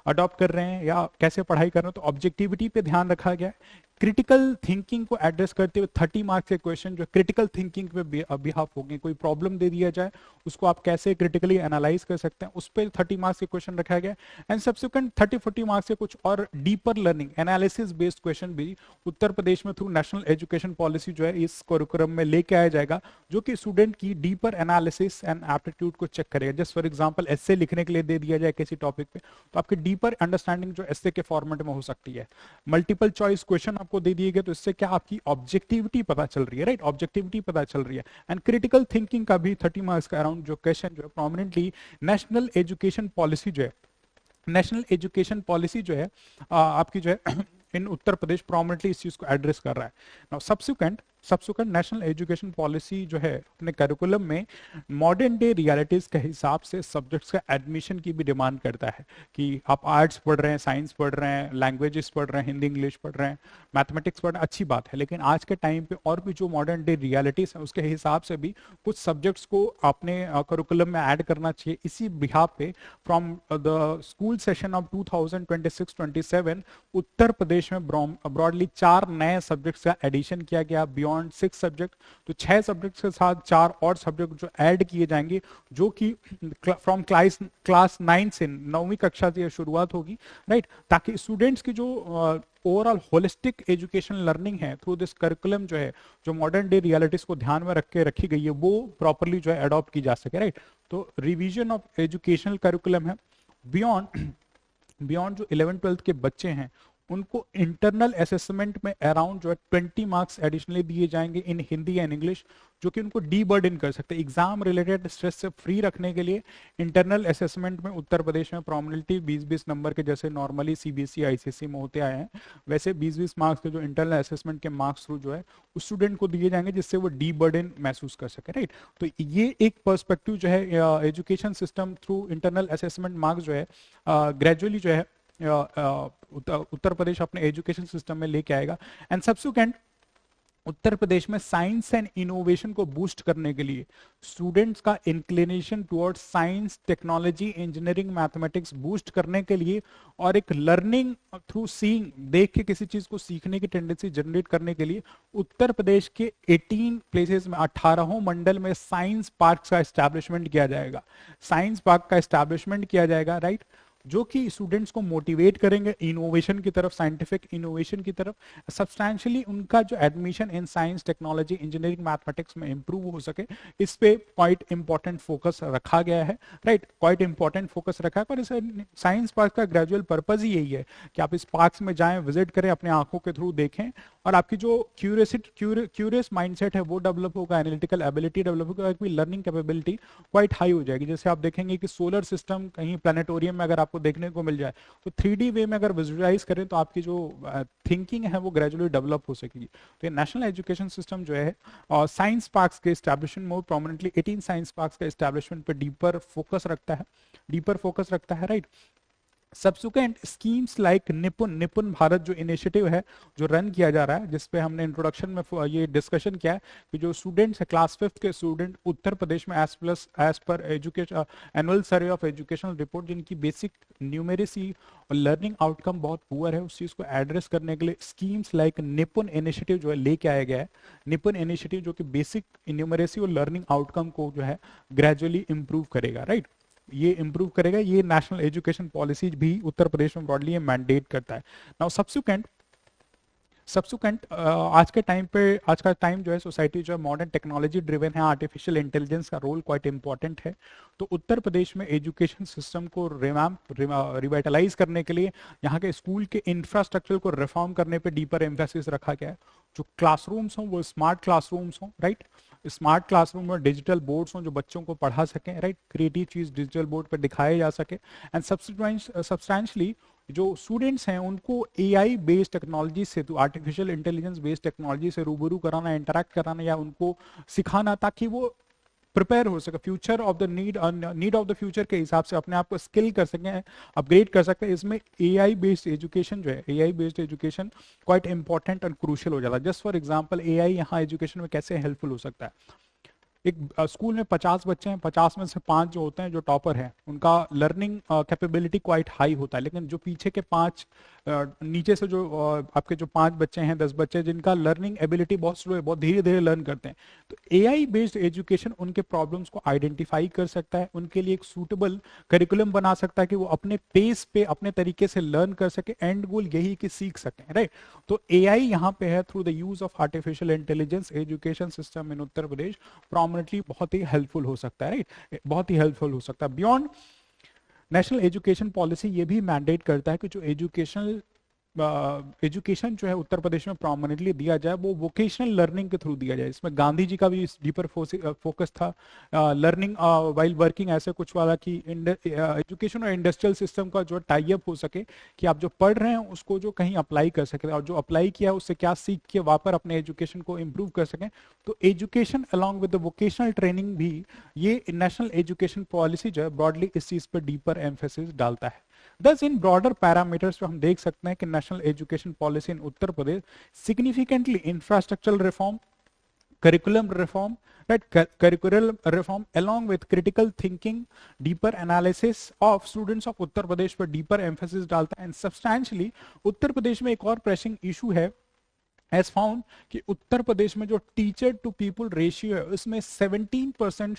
अडॉप्ट कर रहे हैं या कैसे पढ़ाई कर रहे हैं। तो ऑब्जेक्टिविटी पे ध्यान रखा गया है। क्रिटिकल थिंकिंग को एड्रेस करते हुए 30 मार्क्स के क्वेश्चन जो क्रिटिकल थिंकिंग पे बिहाफ होंगे। कोई प्रॉब्लम दे दिया जाए उसको आप कैसे क्रिटिकली एनालाइज कर सकते हैं, उस पर 30 मार्क्स के क्वेश्चन रखा गया। एंड सब्सिक्वेंट 30-40 मार्क्स के कुछ और deeper learning analysis based question भी उत्तर प्रदेश में थ्रू नेशनल एजुकेशन पॉलिसी जो है इस करिकुलम में लेके आया जाएगा, जो कि स्टूडेंट की डीपर एनालिसिस एंड एप्टीट्यूड को चेक करेगा। जस्ट फॉर एग्जाम्पल एस्से लिखने के लिए दे दिया जाए किसी टॉपिक पे, तो आपकी डीपर अंडरस्टैंडिंग जो एस्से के फॉर्मेट में हो सकती है। मल्टीपल चॉइस क्वेश्चन आपको दे दिए गए, तो इससे क्या आपकी ऑब्जेक्टिविटी पता चल रही है, राइट, ऑब्जेक्टिविटी पता चल रही है। एंड क्रिटिकल थिंकिंग का भी 30 मार्क्स का अराउंड जो क्वेश्चन जो है प्रोमिनेंटली नेशनल एजुकेशन पॉलिसी जो है, नेशनल एजुकेशन पॉलिसी जो है आपकी जो है इन उत्तर प्रदेश प्रोमिनेंटली इस चीज को एड्रेस कर रहा है। Now subsequent national education policy जो है अपने करिकुलम में मॉडर्न डे रियलिटीज के हिसाब से सब्जेक्ट्स का एडमिशन की भी डिमांड करता है कि आप आर्ट्स पढ़ रहे हैं, साइंस पढ़ रहे हैं, लैंग्वेजेस पढ़ रहे हैं, हिंदी इंग्लिश पढ़ रहे हैं, मैथमेटिक्स पढ़ रहे हैं, अच्छी बात है। लेकिन आज के टाइम पे और भी जो मॉडर्न डे रियलिटीज है उसके हिसाब से भी कुछ सब्जेक्ट्स को अपने करिकुलम में ऐड करना चाहिए। इसी बिहाफ पे from the school session of 2026-27 उत्तर प्रदेश में ब्रॉडली 4 नए सब्जेक्ट्स का एडिशन किया गया बियॉन्ड 6 सब्जेक्ट। तो 6 सब्जेक्ट्स के साथ 4 और सब्जेक्ट जो ऐड किए जाएंगे, जो कि फ्रॉम क्लास 9 से 9वीं कक्षा से शुरुआत होगी, राइट, ताकि स्टूडेंट्स की जो ओवरऑल होलिस्टिक एजुकेशन लर्निंग है थ्रू दिस करिकुलम जो है, जो मॉडर्न डे रियलिटीज को ध्यान में रख के रखी गई है, वो प्रॉपरली जो है अडॉप्ट की जा सके, राइट। तो रिवीजन ऑफ एजुकेशनल करिकुलम है। बियॉन्ड जो 11-12 के बच्चे हैं उनको इंटरनल असेसमेंट में अराउंड जो है 20 मार्क्स एडिशनली दिए जाएंगे इन हिंदी एंड इंग्लिश, जो कि उनको डी बर्डन कर सकते हैं। एग्जाम रिलेटेड स्ट्रेस से फ्री रखने के लिए इंटरनल असेसमेंट में उत्तर प्रदेश में प्रोमिनेंटली 20-20 नंबर के, जैसे नॉर्मली सीबीएसई आईसीएसई में होते आए हैं, वैसे 20-20 मार्क्स के जो इंटरनल असेसमेंट के मार्क्स थ्रू जो है उस स्टूडेंट को दिए जाएंगे, जिससे वो डी बर्डन महसूस कर सके, राइट। तो ये एक पर्सपेक्टिव जो है education system through internal assessment marks जो है ग्रेजुअली जो है उत्तर प्रदेश अपने एजुकेशन सिस्टम में लेके आएगा। एंड सब्सिक्वेंट उत्तर प्रदेश में साइंस एंड इनोवेशन को बूस्ट करने के लिए स्टूडेंट्स का inclination towards science, technology, engineering, mathematics boost करने के लिए और एक लर्निंग थ्रू सीइंग, देख के किसी चीज को सीखने की टेंडेंसी जनरेट करने के लिए उत्तर प्रदेश के 18 प्लेसेस में 18 मंडल में साइंस पार्क का एस्टैब्लिशमेंट किया जाएगा। साइंस पार्क का एस्टैब्लिशमेंट किया जाएगा, राइट, जो कि स्टूडेंट्स को मोटिवेट करेंगे इनोवेशन की तरफ, साइंटिफिक इनोवेशन की तरफ, सब्सटैंशियली उनका जो admission in science, technology, engineering, mathematics में इंप्रूव हो सके। इस पे क्वाइट इंपॉर्टेंट फोकस रखा गया है, राइट, क्वाइट इंपॉर्टेंट फोकस रखा है। पर इस साइंस पार्क का ग्रेजुअल पर्पज ही यही है कि आप इस पार्क में जाएं, विजिट करें, अपने आंखों के थ्रू देखें, और आपकी जो क्यूरियस माइंडसेट है वो डेवलप होगा, एनालिटिकल एबिलिटी डेवलप होगा, लर्निंग कैपेबिलिटी क्वाइट हाई हो जाएगी। जैसे आप देखेंगे कि सोलर सिस्टम कहीं प्लानिटोरियम में अगर आपको देखने को मिल जाए, तो 3D वे में अगर विजुअलाइज करें तो आपकी जो थिंकिंग है वो ग्रेजुअली डेवलप हो सकेगी। तो ये नेशनल एजुकेशन सिस्टम जो है और साइंस पार्क्स के एस्टैब्लिशमेंट मोर प्रोमिनेंटली 18 साइंस पार्क्स का एस्टैब्लिशमेंट पे डीपर फोकस रखता है, राइट। सब्सिक्वेंट स्कीम्स लाइक निपुण भारत जो इनिशिएटिव है जो रन किया जा रहा है, जिसपे हमने इंट्रोडक्शन में ये डिस्कशन किया है कि जो स्टूडेंट्स है क्लास 5th के स्टूडेंट उत्तर प्रदेश में as per education annual survey of educational report, जिनकी बेसिक न्यूमेरेसी और लर्निंग आउटकम बहुत पुअर है, उस चीज को एड्रेस करने के लिए स्कीम्स लाइक निपुण इनिशिएटिव जो है लेके आया गया है। निपुण इनिशिएटिव जो कि बेसिक न्यूमेरेसी और लर्निंग आउटकम को जो है ग्रेजुअली इंप्रूव करेगा, राइट, ये इंप्रूव करेगा। ये नेशनल एजुकेशन पॉलिसी भी उत्तर प्रदेश में ब्रॉडली मैंडेट करता है। नाउ सब्सिक्वेंट आज का टाइम जो है सोसाइटी जो है मॉडर्न टेक्नोलॉजी ड्रिवन है, आर्टिफिशियल इंटेलिजेंस का रोल क्वाइट इंपॉर्टेंट है। तो उत्तर प्रदेश में एजुकेशन सिस्टम को रिवाइटलाइज करने के लिए यहाँ के स्कूल के इंफ्रास्ट्रक्चर को रिफॉर्म करने पे डीपर एम्फेसिस रखा गया है। जो क्लासरूम्स हों वो स्मार्ट क्लासरूम्स हों, राइट, स्मार्ट क्लासरूम में डिजिटल बोर्ड्स हों जो बच्चों को पढ़ा सकें, राइट, क्रिएटिव चीज डिजिटल बोर्ड पर दिखाया जा सके। एंड सब्सटेंशियली जो स्टूडेंट्स हैं उनको एआई बेस्ड टेक्नोलॉजी से, तो आर्टिफिशियल इंटेलिजेंस बेस्ड टेक्नोलॉजी से रूबरू कराना, इंटरेक्ट कराना या उनको सिखाना, ताकि वो प्रिपेयर हो सके, future of the need of the future के हिसाब से अपने आप को स्किल कर सकें, अपग्रेड कर सकते हैं। इसमें एआई बेस्ड एजुकेशन जो है, AI based education quite important and crucial हो जाता है। जस्ट फॉर एग्जांपल एआई यहाँ एजुकेशन में कैसे हेल्पफुल हो सकता है। एक स्कूल में 50 बच्चे हैं, 50 में से 5 जो होते हैं जो टॉपर हैं, उनका लर्निंग कैपेबिलिटी क्वाइट हाई होता है, लेकिन जो पीछे के 5 नीचे से जो आपके जो 5 बच्चे हैं, 10 बच्चे जिनका लर्निंग एबिलिटी बहुत स्लो है, बहुत धीरे धीरे लर्न करते हैं, तो एआई बेस्ड एजुकेशन उनके प्रॉब्लम्स को आइडेंटिफाई कर सकता है, उनके लिए एक सूटेबल करिकुलम बना सकता है कि वो अपने पेस पे अपने तरीके से लर्न कर सके। एंड गोल यही कि सीख सकें, राइट। तो एआई यहाँ पे है, through the use of artificial intelligence education system in Uttar Pradesh prominently बहुत ही हेल्पफुल हो सकता है, राइट, बहुत ही हेल्पफुल हो सकता है। बियॉन्ड नेशनल एजुकेशन पॉलिसी ये भी मैंडेट करता है कि जो एजुकेशन जो है उत्तर प्रदेश में प्रोमिनेंटली दिया जाए वो वोकेशनल लर्निंग के थ्रू दिया जाए। इसमें गांधी जी का भी डीपर फोकस था, लर्निंग वाइल वर्किंग ऐसे कुछ वाला कि एजुकेशन और इंडस्ट्रियल सिस्टम का जो टाई अप हो सके कि आप जो पढ़ रहे हैं उसको जो कहीं अप्लाई कर सके, और जो अप्लाई किया है उससे क्या सीख के वापस अपने एजुकेशन को इम्प्रूव कर सकें। तो education along with the vocational training भी, ये नेशनल एजुकेशन पॉलिसी जो है ब्रॉडली इस चीज पर डीपर एम्फेसिस डालता है। Thus, in broader parameters जो हम देख सकते हैं कि national education policy in Uttar Pradesh significantly infrastructural reform, curriculum reform, right, curriculum reform along with critical thinking, deeper analysis of students of Uttar Pradesh पर deeper emphasis डालता है। एंड सब्सटैंशली उत्तर प्रदेश में एक और प्रेसिंग इशू है has found कि उत्तर प्रदेश में जो टीचर टू पीपल रेशियो है उसमें 17%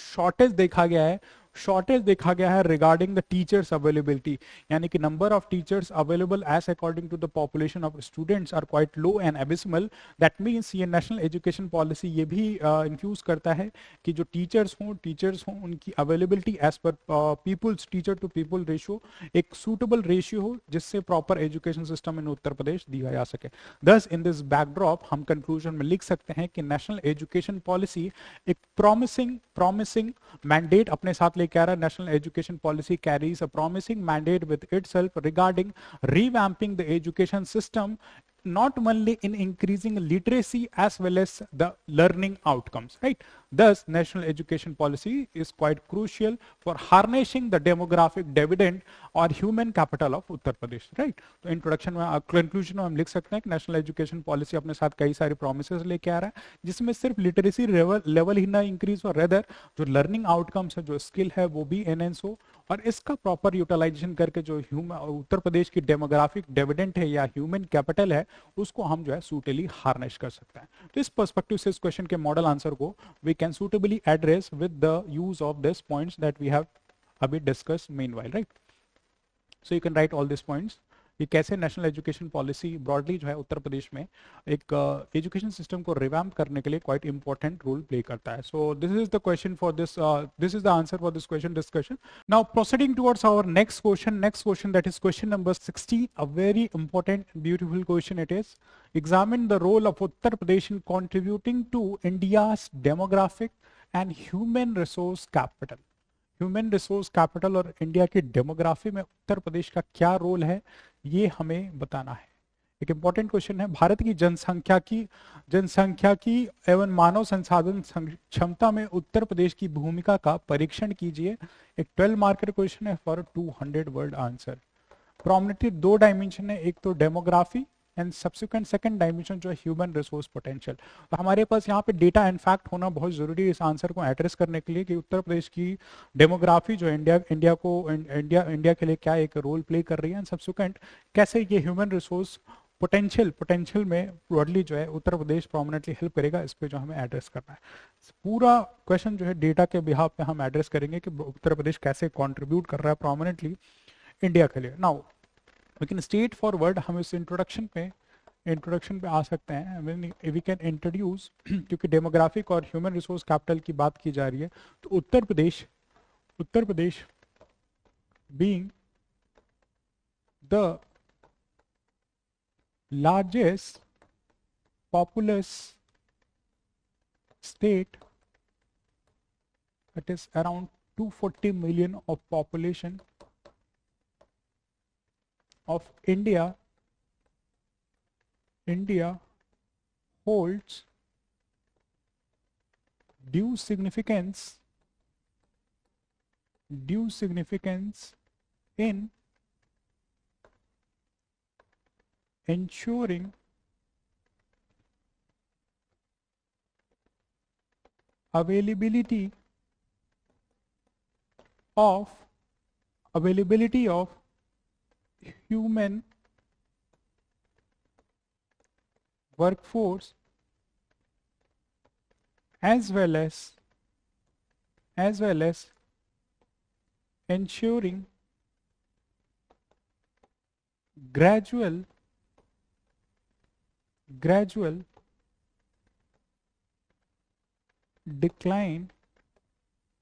शॉर्टेज देखा गया है रिगार्डिंग द टीचर्स अवेलेबिलिटी, यानी कि number of teachers available as according to the population of students are quite low and abysmal. That means ये नेशनल एजुकेशन पॉलिसी ये भी इन्फ्यूज करता है कि जो टीचर्स हों उनकी availability as per peoples, teacher to people ratio एक सूटेबल रेशियो हो जिससे proper education system in Uttar Pradesh दिया जा सके। दस इन दिस बैकड्रॉप हम कंक्लूजन में लिख सकते हैं कि नेशनल एजुकेशन पॉलिसी एक प्रॉमिसिंग मैंडेट अपने साथ लेके आ रहा है। National education policy carries a promising mandate with itself regarding revamping the education system, not only in increasing literacy as well as the learning outcomes, right? Thus national education policy is quite crucial for harnessing the demographic dividend or human capital of Uttar Pradesh, right? तो introduction में, conclusion में हम लिख सकते हैं कि national education policy अपने साथ कई सारे प्रोमिसेस लेके आ रहा है जिसमें सिर्फ लिटरेसी लेवल ही ना इंक्रीज हो, रेदर जो लर्निंग आउटकम्स है, जो स्किल है वो भी एनहेंस हो, और इसका प्रॉपर यूटिलाइजेशन करके जो उत्तर प्रदेश की डेमोग्राफिक डिविडेंड है या ह्यूमन कैपिटल है उसको हम जो है सूटेबली हार्नेस कर सकते हैं। तो इस पर्सपेक्टिव से इस क्वेश्चन के मॉडल आंसर को we can suitably address with the use of this points that we have अभी discuss meanwhile, right. So you can write all this points कि कैसे नेशनल एजुकेशन पॉलिसी ब्रॉडली जो है उत्तर प्रदेश में एक एजुकेशन सिस्टम को revamp करने के लिए क्वाइट इंपॉर्टेंट रोल प्ले करता है। So this is the question for this is the answer for this question discussion. Now proceeding towards our next question that is question number 16, a very important beautiful question it is. Examine the role of Uttar Pradesh in contributing to India's demographic and human resource capital. Human resource capital और India की demography में उत्तर प्रदेश का क्या role है ये हमें बताना है। एक इंपॉर्टेंट क्वेश्चन है। भारत की जनसंख्या की एवं मानव संसाधन क्षमता में उत्तर प्रदेश की भूमिका का परीक्षण कीजिए। एक 12 मार्कर क्वेश्चन है for 200 word answer. Prominently 2 dimension है, एक तो demography and subsequent second dimension जो है ह्यूमन रिसोर्स पोटेंशियल। तो हमारे पास यहाँ पे डेटा इनफैक्ट होना बहुत जरूरी है इस आंसर को एड्रेस करने के लिए कि उत्तर प्रदेश की डेमोग्राफी जो इंडिया के लिए क्या एक रोल प्ले कर रही है, एंड सब्सिक्वेंट कैसे ये ह्यूमन रिसोर्स पोटेंशियल में ब्रॉडली जो है उत्तर प्रदेश प्रोमिनेंटली हेल्प करेगा, इस पे जो हमें एड्रेस करना है। पूरा क्वेश्चन जो है डेटा के बिहाफ पे हम एड्रेस करेंगे कि उत्तर प्रदेश कैसे कॉन्ट्रीब्यूट कर रहा है प्रोमिनेंटली इंडिया के लिए। नाउ लेकिन स्ट्रेट फॉरवर्ड हम इस इंट्रोडक्शन पे आ सकते हैं। वी कैन इंट्रोड्यूस क्योंकि डेमोग्राफिक और ह्यूमन रिसोर्स कैपिटल की बात की जा रही है, तो Uttar Pradesh being the largest populous state, it is around 240 million of population of India holds due significance due significance in ensuring availability of human workforce as well as ensuring gradual decline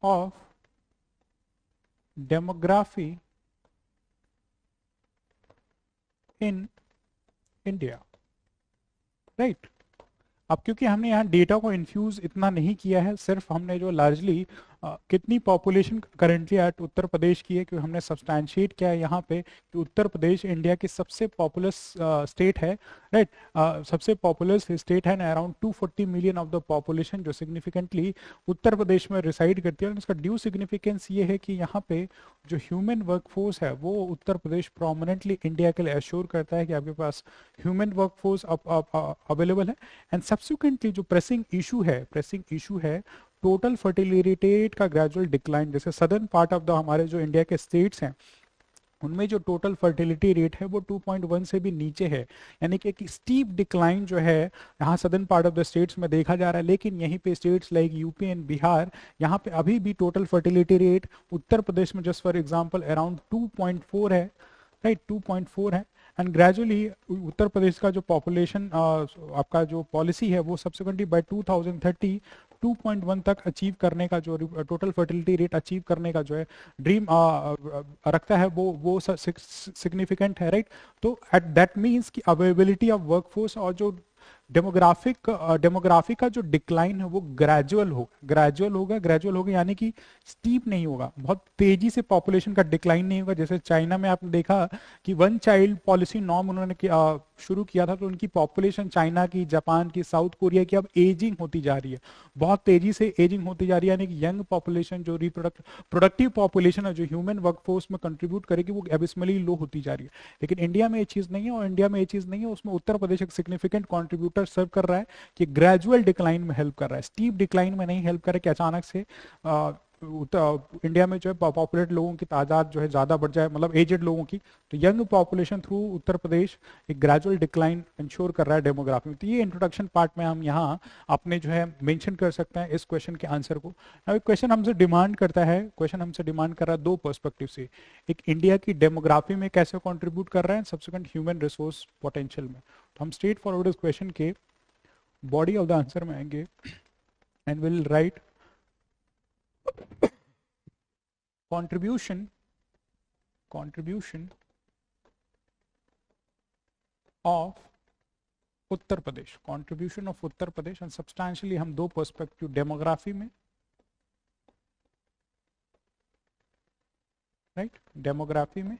of demography in India, right? अब क्योंकि हमने यहाँ data को infuse इतना नहीं किया है, सिर्फ हमने जो लार्जली कितनी पॉपुलेशन करेंटली एट उत्तर प्रदेश की है, क्योंकि हमने सब्सटैंशिएट किया है यहाँ पे कि उत्तर प्रदेश इंडिया की सबसे पॉपुलस स्टेट है, राइट? सबसे पॉपुलस स्टेट है, around 240 million of the population जो सिग्निफिकेंटली उत्तर प्रदेश में रिसाइड करती है। और इसका ड्यू सिग्निफिकेंस ये है कि यहाँ पे जो ह्यूमन वर्कफोर्स है वो उत्तर प्रदेश प्रोमिनेंटली इंडिया के लिए एश्योर करता है कि आपके पास ह्यूमन वर्कफोर्स अवेलेबल है। एंड सब्सिक्वेंटली जो प्रेसिंग इशू है टोटल फर्टिलिटी रेट का ग्रेजुअल डिक्लाइन। जैसे सदर्न पार्ट ऑफ द हमारे जो इंडिया के स्टेट्स हैं उनमें जो टोटल फर्टिलिटी रेट है वो 2.1 से भी नीचे है, यानी कि एक स्टीप डिक्लाइन जो है यहाँ southern part of the states में देखा जा रहा है। लेकिन यहीं पे states like UP and Bihar, यहाँ पे अभी भी टोटल फर्टिलिटी रेट उत्तर प्रदेश में जस्ट फॉर एग्जांपल अराउंड 2.4 है, राइट? 2.4 है। एंड ग्रेजुअली उत्तर प्रदेश का जो पॉपुलेशन आपका जो पॉलिसी है वो सब्सिक्वेंटली बाय 2030 2.1 तक अचीव करने का जो टोटल फर्टिलिटी रेट अचीव करने का जो है ड्रीम रखता है वो सिग्निफिकेंट है, राइट? तो एट दैट मीन्स कि अवेलेबिलिटी ऑफ वर्कफोर्स और जो डेमोग्राफी का जो डिक्लाइन है वो ग्रेजुअल होगा, यानी कि स्टीप नहीं होगा, बहुत तेजी से पॉपुलेशन का डिक्लाइन नहीं होगा। जैसे चाइना में आपने देखा कि वन चाइल्ड पॉलिसी नॉर्म उन्होंने शुरू किया था, तो उनकी पॉपुलेशन चाइना की, जापान की, साउथ कोरिया की अब एजिंग होती जा रही है, बहुत तेजी से एजिंग होती जा रही है, यानी कि यंग पॉपुलेशन जो प्रोडक्टिव पॉपुलेशन है जो ह्यूमन वर्कफोर्स में कंट्रीब्यूट करेगी वो एबिसमली लो होती जा रही है। लेकिन इंडिया में ये चीज नहीं है, और इंडिया में ये चीज नहीं है उसमें उत्तर प्रदेश एक सिग्निफिकेंट कॉन्ट्रीब्यूटर सर्व कर रहा है कि ग्रेजुअल डिक्लाइन में हेल्प कर रहा है, स्टीप डिक्लाइन में नहीं हेल्प कर रहा है कि अचानक से इंडिया में जो है पॉपुलेट लोगों की तादाद जो है ज्यादा बढ़ जाए, मतलब एजेड लोगों की। तो यंग पॉपुलेशन थ्रू उत्तर प्रदेश एक ग्रेजुअल डिक्लाइन इंश्योर कर रहा है डेमोग्राफी में। तो ये इंट्रोडक्शन पार्ट में हम यहाँ अपने जो है मेंशन कर सकते हैं इस क्वेश्चन के आंसर को। अब क्वेश्चन हमसे डिमांड कर रहा है दो पर्सपेक्टिव से, एक इंडिया की डेमोग्राफी में कैसे कॉन्ट्रीब्यूट कर रहा है, सब्सिक्वेंट ह्यूमन रिसोर्स पोटेंशियल में। तो हम स्ट्रेट फॉरवर्ड इस क्वेश्चन के बॉडी ऑफ द आंसर में आएंगे and will write contribution of Uttar Pradesh, contribution of Uttar Pradesh. And substantially हम दो पर्सपेक्टिव डेमोग्राफी में, राइट, डेमोग्राफी में,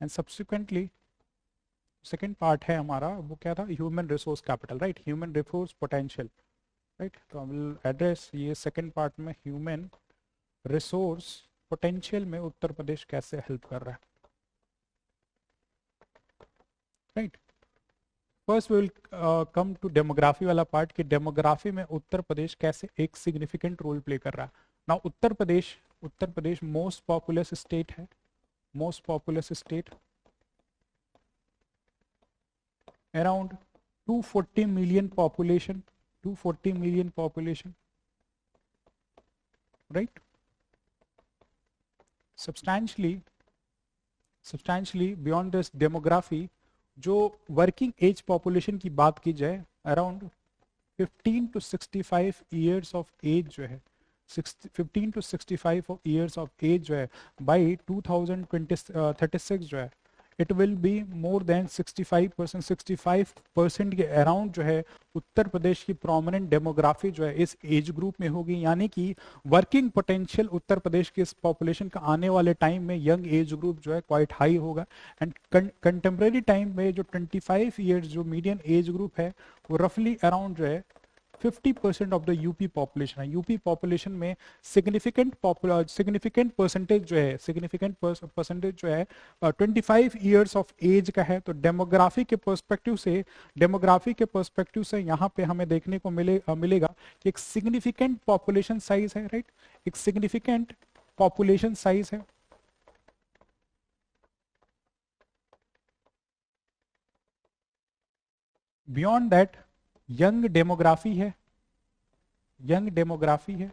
एंड सब्सिक्वेंटली सेकेंड पार्ट है हमारा वो क्या था, human resource capital, right, human resource potential, right. तो हम विल एड्रेस ये सेकेंड पार्ट में ह्यूमन रिसोर्स पोटेंशियल में उत्तर प्रदेश कैसे हेल्प कर रहा है, right. First will come to demography वाला पार्ट कि डेमोग्राफी में उत्तर प्रदेश कैसे एक सिग्निफिकेंट रोल प्ले कर रहा है। Now Uttar Pradesh most populous state है, most populous state, around 240 million population, 240 million population, right. substantially beyond this demography जो वर्किंग एज पॉपुलेशन की बात की जाए around 15 to 65 years of age जो है 15 to 65 ईयर्स ऑफ एज जो है बाई 2036 जो है it will be more than 65% के अराउंड जो है उत्तर प्रदेश की प्रोमिनेंट डेमोग्राफी जो है इस एज ग्रुप में होगी, यानी कि वर्किंग पोटेंशियल उत्तर प्रदेश की इस पॉपुलेशन का आने वाले टाइम में यंग एज ग्रुप जो है क्वाइट हाई होगा। एंड कंटेम्प्रेरी टाइम में जो 25 ईयर्स जो मीडियन एज ग्रुप है वो रफली अराउंड जो है 50% ऑफ द यूपी पॉपुलेशन है। यूपी पॉपुलेशन में सिग्निफिकेंट परसेंटेज जो है, सिग्निफिकेंट परसेंटेज जो है 25 ईयर्स ऑफ एज का है। तो डेमोग्राफी के पर्सपेक्टिव से यहाँ पे हमें देखने को मिलेगा कि एक सिग्निफिकेंट पॉपुलेशन साइज है, राइट, एक सिग्निफिकेंट पॉपुलेशन साइज है। बियॉन्ड दैट यंग डेमोग्राफी है, यंग डेमोग्राफी है।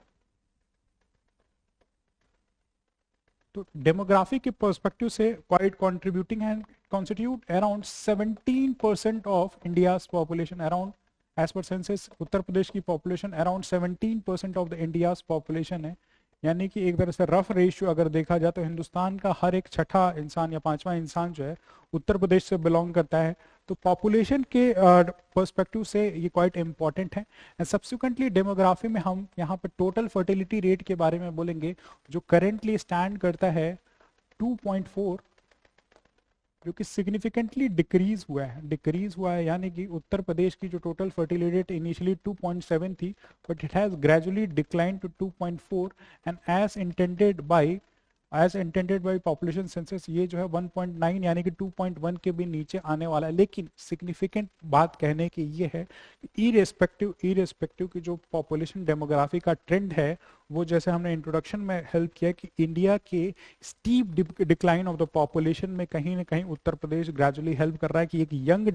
तो डेमोग्राफी के पर्सपेक्टिव से क्वाइट कंट्रीब्यूटिंग है, constitute around 17% of India's population, around as per census Uttar Pradesh की population around 17% of the India's population है। यानी कि एक तरह से रफ रेशियो अगर देखा जाए तो हिंदुस्तान का हर एक छठा इंसान या पांचवा इंसान जो है उत्तर प्रदेश से बिलोंग करता है। तो पॉपुलेशन के पर्सपेक्टिव से ये क्वाइट इंपॉर्टेंट है। एंड सब्सिक्वेंटली डेमोग्राफी में हम यहाँ पर टोटल फर्टिलिटी रेट के बारे में बोलेंगे, जो करेंटली स्टैंड करता है 2.4, जो कि सिग्निफिकेंटली डिक्रीज हुआ है। यानी कि उत्तर प्रदेश की जो टोटल फर्टिलिटी रेट इनिशियली 2.7 थी, but it has gradually decline to 2.4 and as intended by population census ये जो है 1.9 यानी कि 2.1 के भी नीचे आने वाला है। लेकिन सिग्निफिकेंट बात कहने की ये है कि इरेस्पेक्टिव की जो पॉपुलेशन डेमोग्राफी का ट्रेंड है, वो जैसे हमने इंट्रोडक्शन में हेल्प किया कि इंडिया के steep decline of the population में कहीं ना कहीं उत्तर प्रदेश ग्रेजुअली हेल्प कर रहा है कि एक यंग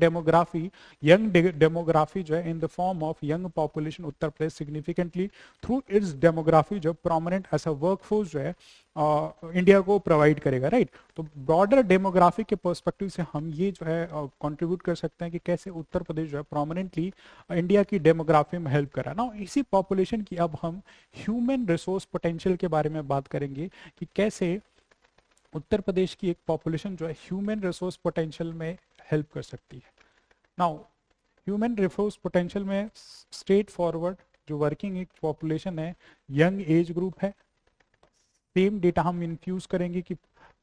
डेमोग्राफी जो है इन the form of young population, Uttar Pradesh significantly through it's demography जो प्रोमिनेंट एज अ वर्कफोर्स जो है इंडिया को प्रोवाइड करेगा, राइट। तो ब्रॉडर डेमोग्राफी के पर्सपेक्टिव से हम ये जो है कंट्रीब्यूट कर सकते हैं कि कैसे उत्तर प्रदेश जो है प्रोमिनेंटली इंडिया की डेमोग्राफी में हेल्प कर रहा है ना। इसी पॉपुलेशन की अब हम ह्यूमन रिसोर्स पोटेंशियल के बारे में बात करेंगे कि कैसे उत्तर प्रदेश की एक पॉपुलेशन जो है ह्यूमन रिसोर्स पोटेंशियल में हेल्प कर सकती है। नाउ ह्यूमन रिसोर्स पोटेंशियल में स्ट्रेट फॉरवर्ड जो वर्किंग एक पॉपुलेशन है, यंग एज ग्रुप है। सेम डेटा हम इन्फ्यूज करेंगे कि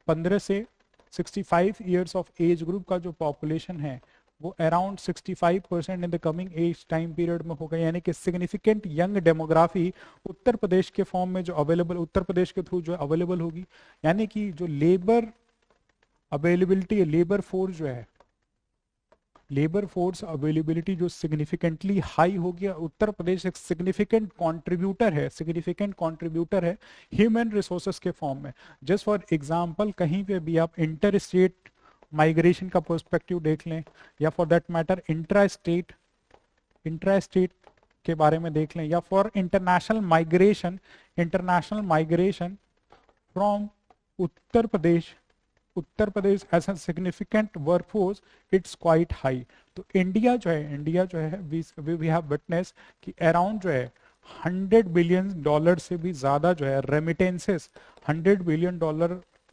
15 से 65 ईयर्स ऑफ एज ग्रुप का जो पॉपुलेशन है वो around 65% in the coming age time period में होगा। यानी कि significant young demography Uttar Pradesh के फॉर्म में जो अवेलेबल, उत्तर प्रदेश के थ्रू जो है अवेलेबल होगी। यानी कि जो लेबर अवेलेबिलिटी, लेबर फोर्स जो है, लेबर फोर्स अवेलेबिलिटी जो सिग्निफिकेंटली हाई हो गया। उत्तर प्रदेश एक सिग्निफिकेंट कंट्रीब्यूटर है ह्यूमन रिसोर्सेस के फॉर्म में। जस्ट फॉर एग्जांपल कहीं पे भी आप इंटर स्टेट माइग्रेशन का पर्सपेक्टिव देख लें, या for that matter intra state के बारे में देख लें, या for international migration from Uttar Pradesh as a significant workforce, it's quite high. तो इंडिया जो है वी हैव विटनेस कि अराउंड जो है $100 बिलियन से भी ज्यादा जो है रेमिटेंसेस, $100 बिलियन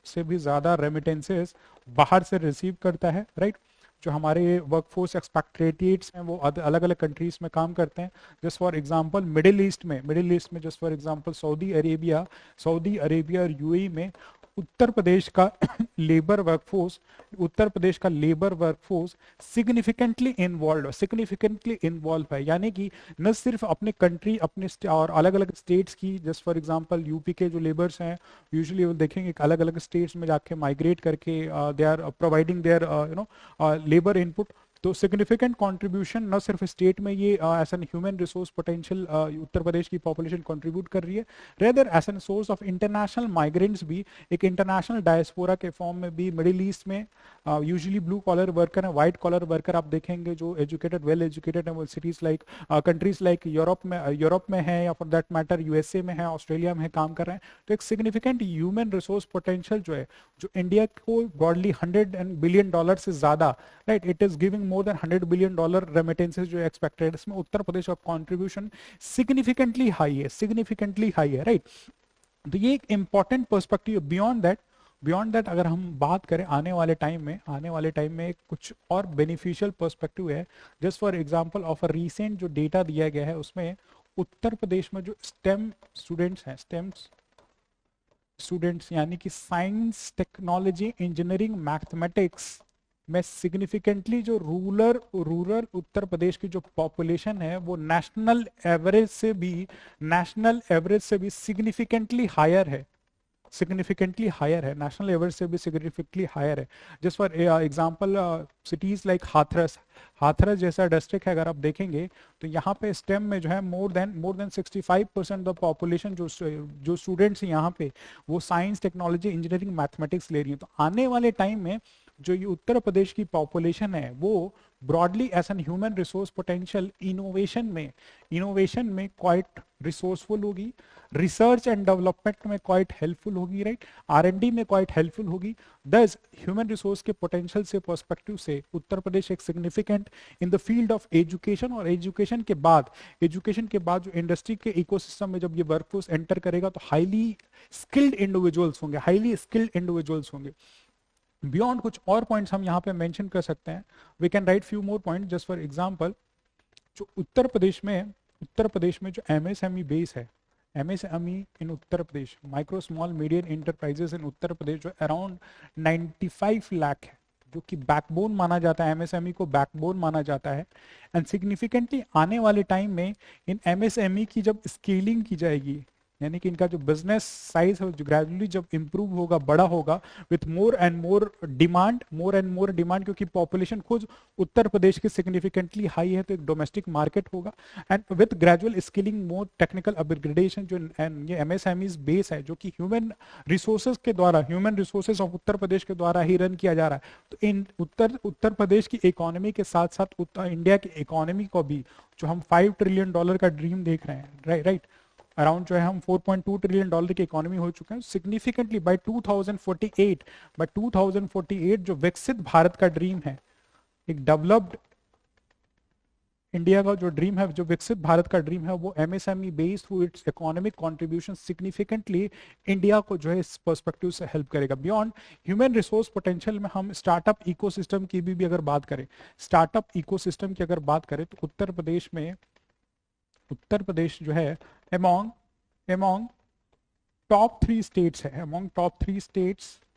से भी ज्यादा रेमिटेंसेस बाहर से रिसीव करता है, राइट। जो हमारे वर्कफोर्स एक्सपेक्ट्रेटिएट्स हैं वो अलग अलग कंट्रीज में काम करते हैं। Just for example Middle East में just for example Saudi Arabia और यूएई में उत्तर प्रदेश का लेबर वर्कफोर्स सिग्निफिकेंटली इन्वॉल्व है। यानी कि न सिर्फ अपने कंट्री और अलग अलग स्टेट्स की, जस्ट फॉर एग्जांपल यूपी के जो लेबर्स हैं यूजुअली वो देखेंगे अलग अलग स्टेट्स में जाके माइग्रेट करके they are providing their labour input. तो सिग्निफिकेंट कंट्रीब्यूशन न सिर्फ स्टेट में ये as an human resource potential Uttar Pradesh की पॉपुलेशन कंट्रीब्यूट कर रही है, rather as an source of international migrants भी, एक इंटरनेशनल डायस्पोरा के फॉर्म में भी। मिडिल ईस्ट में यूजुअली ब्लू कॉलर वर्कर है, व्हाइट कॉलर वर्कर आप देखेंगे जो एजुकेटेड, वेल एजुकेटेड है, वो cities like countries like Europe में है, या फॉर दैट मैटर यूएसए में है, ऑस्ट्रेलिया में है, काम कर रहे हैं। तो एक सिग्निफिकेंट ह्यूमन रिसोर्स पोटेंशियल जो है, जो इंडिया को ब्रॉडली $100 बिलियन से ज्यादा, right, it is giving more than $100 billion remittances जो एक्सपेक्टेड, इसमें उत्तर प्रदेश का कंट्रीब्यूशन सिग्निफिकेंटली हाई है, राइट। तो ये एक इंपॉर्टेंट पर्सपेक्टिव। बियॉन्ड दैट अगर हम बात करें आने वाले टाइम में कुछ और बेनिफिशियल पर्सपेक्टिव है। Just for example of a recent जो डेटा दिया गया है उसमें उत्तर प्रदेश में जो स्टेम स्टूडेंट्स यानी कि साइंस, टेक्नोलॉजी, इंजीनियरिंग, मैथमेटिक्स में सिग्निफिकेंटली जो रूरल रूरल उत्तर प्रदेश की जो पॉपुलेशन है वो नेशनल एवरेज से भी सिग्निफिकेंटली हायर है, नेशनल एवरेज से भी सिग्निफिकेंटली हायर है। Just for example cities like Hathras, Hathras जैसा डिस्ट्रिक्ट है अगर आप देखेंगे तो यहाँ पे स्टेम में जो है मोर देन 65% द पॉपुलेशन जो स्टूडेंट्स यहाँ पे वो साइंस, टेक्नोलॉजी, इंजीनियरिंग, मैथमेटिक्स ले रही है। तो आने वाले टाइम में जो ये उत्तर प्रदेश की पॉपुलेशन है वो broadly as an human resource potential innovation में क्वाइट रिसोर्सफुल होगी, रिसर्च एंड डेवलपमेंट में क्वाइट हेल्पफुल होगी, राइट, आर&डी में क्वाइट हेल्पफुल होगी। दस ह्यूमन रिसोर्स के पोटेंशियल से पर्सपेक्टिव से उत्तर प्रदेश एक significant in the field of education, और एजुकेशन के बाद जो इंडस्ट्री के इकोसिस्टम में जब ये वर्कफोर्स एंटर करेगा तो हाईली स्किल्ड इंडिविजुअल्स होंगे। बियॉन्ड कुछ और पॉइंट्स हम यहाँ पे मेंशन कर सकते हैं, we can write few more point. Just for example, जो उत्तर प्रदेश में जो एमएसएमई बेस है, MSME in Uttar Pradesh, micro small medium enterprises in Uttar Pradesh जो अराउंड 95 लाख है, जो कि बैकबोन माना जाता है, एमएसएमई को बैकबोन माना जाता है। एंड सिग्निफिकेंटली आने वाले टाइम में इन एमएसएमई की जब स्केलिंग की जाएगी, यानी कि इनका जो बिजनेस साइज है जो ग्रेजुअली जब इंप्रूव होगा, बड़ा होगा, with more and more demand, क्योंकि पॉपुलेशन खुद उत्तर प्रदेश की सिग्निफिकेंटली हाई है, तो एक डोमेस्टिक मार्केट होगा। And with gradual skilling, more technical upgradation, जो ये एमएसएमईज बेस है जो कि human resources of Uttar Pradesh के द्वारा ही रन किया जा रहा है। तो इन उत्तर प्रदेश की इकोनॉमी के साथ साथ इंडिया की इकोनॉमी को भी, जो हम $5 ट्रिलियन का ड्रीम देख रहे हैं, राइट, अराउंड जो है हम $4.2 ट्रिलियन की इकोनॉमी हो चुके हैं। सिग्निफिकेंटली बाय 2048 जो विकसित भारत का ड्रीम है, एक डेवलप्ड इंडिया का जो ड्रीम है, जो विकसित भारत का ड्रीम है, वो MSME based through it's economic contribution significantly India को जो है इस पर्सपेक्टिव से हेल्प करेगा। बियॉन्ड ह्यूमन रिसोर्स पोटेंशियल में हम स्टार्टअप इकोसिस्टम की भी अगर बात करें, तो उत्तर प्रदेश जो है among टॉप 3 स्टेट्स है,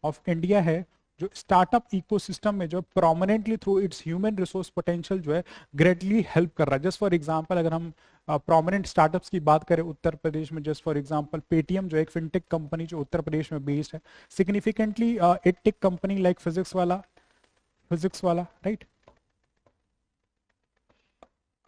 ऑफ इंडिया है जो स्टार्टअप इकोसिस्टम में जो prominently through it's human resource potential जो है ग्रेटली हेल्प कर रहा है। जस्ट फॉर एग्जांपल अगर हम प्रोमिनेंट स्टार्टअप्स की बात करें उत्तर प्रदेश में, जस्ट फॉर एग्जांपल पेटीएम जो एक फिनटेक कंपनी जो उत्तर प्रदेश में बेस्ड है, significantly edtech company like Physics Wallah, right,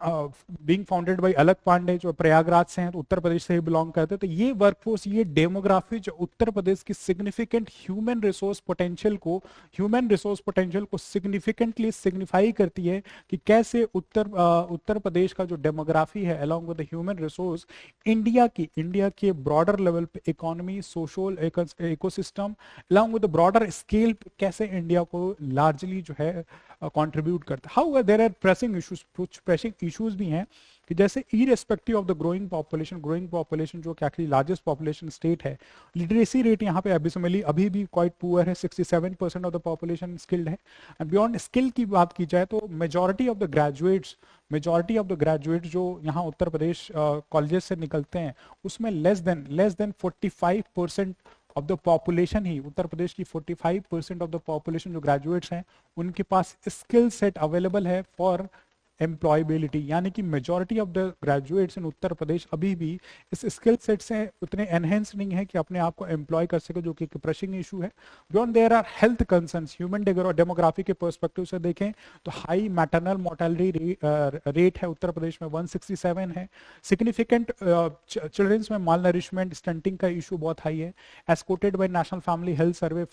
being founded by Alakh Pandey जो प्रयागराज से हैं, तो उत्तर प्रदेश से ही बिलोंग करते हैं। तो ये वर्कफोर्स, ये डेमोग्राफी जो उत्तर प्रदेश की सिग्निफिकेंट ह्यूमन रिसोर्स पोटेंशियल को सिग्निफिकेंटली सिग्निफाई करती है कि कैसे उत्तर प्रदेश का जो डेमोग्राफी है along with the human resource India के ब्रॉडर लेवल पे economy, social ecosystem along with the broader scale कैसे इंडिया को लार्जली जो है कंट्रीब्यूट करता है। How there are pressing issues, कुछ प्रेसिंग इश्यूज भी हैं कि जैसे irrespective of the growing population जो कि एक्चुअली लार्जेस्ट पॉपुलेशन स्टेट है, लिटरेसी रेट यहाँ पे अभी भी क्वाइट पुअर है, 67% ऑफ द पॉपुलेशन स्किल्ड है। एंड बियॉन्ड स्किल की बात की जाए तो मेजॉरिटी ऑफ द ग्रेजुएट्स जो यहाँ उत्तर प्रदेश कॉलेजेस से निकलते हैं उसमें less than 45% of the population ही, उत्तर प्रदेश की 45% ऑफ द पॉपुलेशन जो ग्रेजुएट्स हैं उनके पास स्किल सेट अवेलेबल है फॉर एम्प्लॉयबिलिटी, यानी कि majority of the graduates in Uttar Pradesh अभी भी इस स्किल सेट से उतने एनहेंस नहीं है कि अपने आप को एम्प्लॉय कर सके, जो कि एक प्रेसिंग इशू है। Beyond there are health concerns, human demography के पर्सपेक्टिव से देखें तो हाई मैटरनल मोर्टेलिटी रेट है उत्तर प्रदेश में, 167 है। सिग्निफिकेंट चिल्ड्रंस में माल नरिशमेंट, स्टंटिंग का इशू बहुत हाई है। As quoted by national family health survey,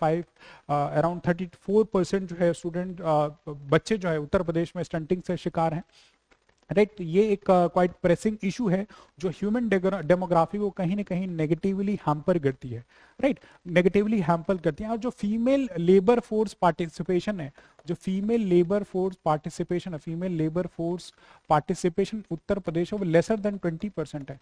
around 34% जो है स्टूडेंट बच्चे जो है उत्तर प्रदेश में स्टंटिंग से शिकार हैं, राइट। तो ये एक क्वाइट प्रेसिंग इशू है जो ह्यूमन डेमोग्राफी को कहीं ना कहीं नेगेटिवली हैम्पर करती है, राइट, और जो फीमेल लेबर फोर्स पार्टिसिपेशन है, फीमेल लेबर फोर्स पार्टिसिपेशन उत्तर प्रदेश में लेसर देन 20% है।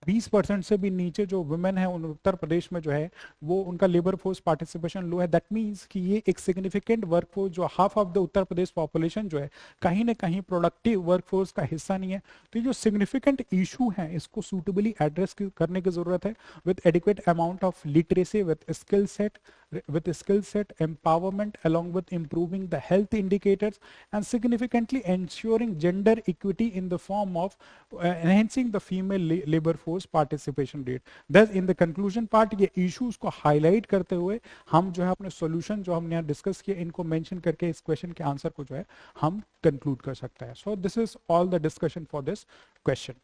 20% से भी नीचे जो वुमेन है उन उत्तर प्रदेश में जो है वो उनका लेबर फोर्स पार्टिसिपेशन लो है। दैट मींस कि ये एक सिग्निफिकेंट वर्कफोर्स जो half of the Uttar Pradesh population जो है कहीं ना कहीं प्रोडक्टिव वर्कफोर्स का हिस्सा नहीं है। तो ये जो सिग्निफिकेंट इशू है इसको सूटेबली एड्रेस करने की जरूरत है with adequate amount of literacy, with skill set with skill set, empowerment, along with improving the health indicators and significantly ensuring gender equity in the form of enhancing the female labor force participation rate. Thus in the conclusion part ये issues को highlight करते हुए हम जो है अपने solution जो हमने यहाँ discuss किए इनको mention करके इस question के answer को जो है हम conclude कर सकते हैं. So this is all the discussion for this question.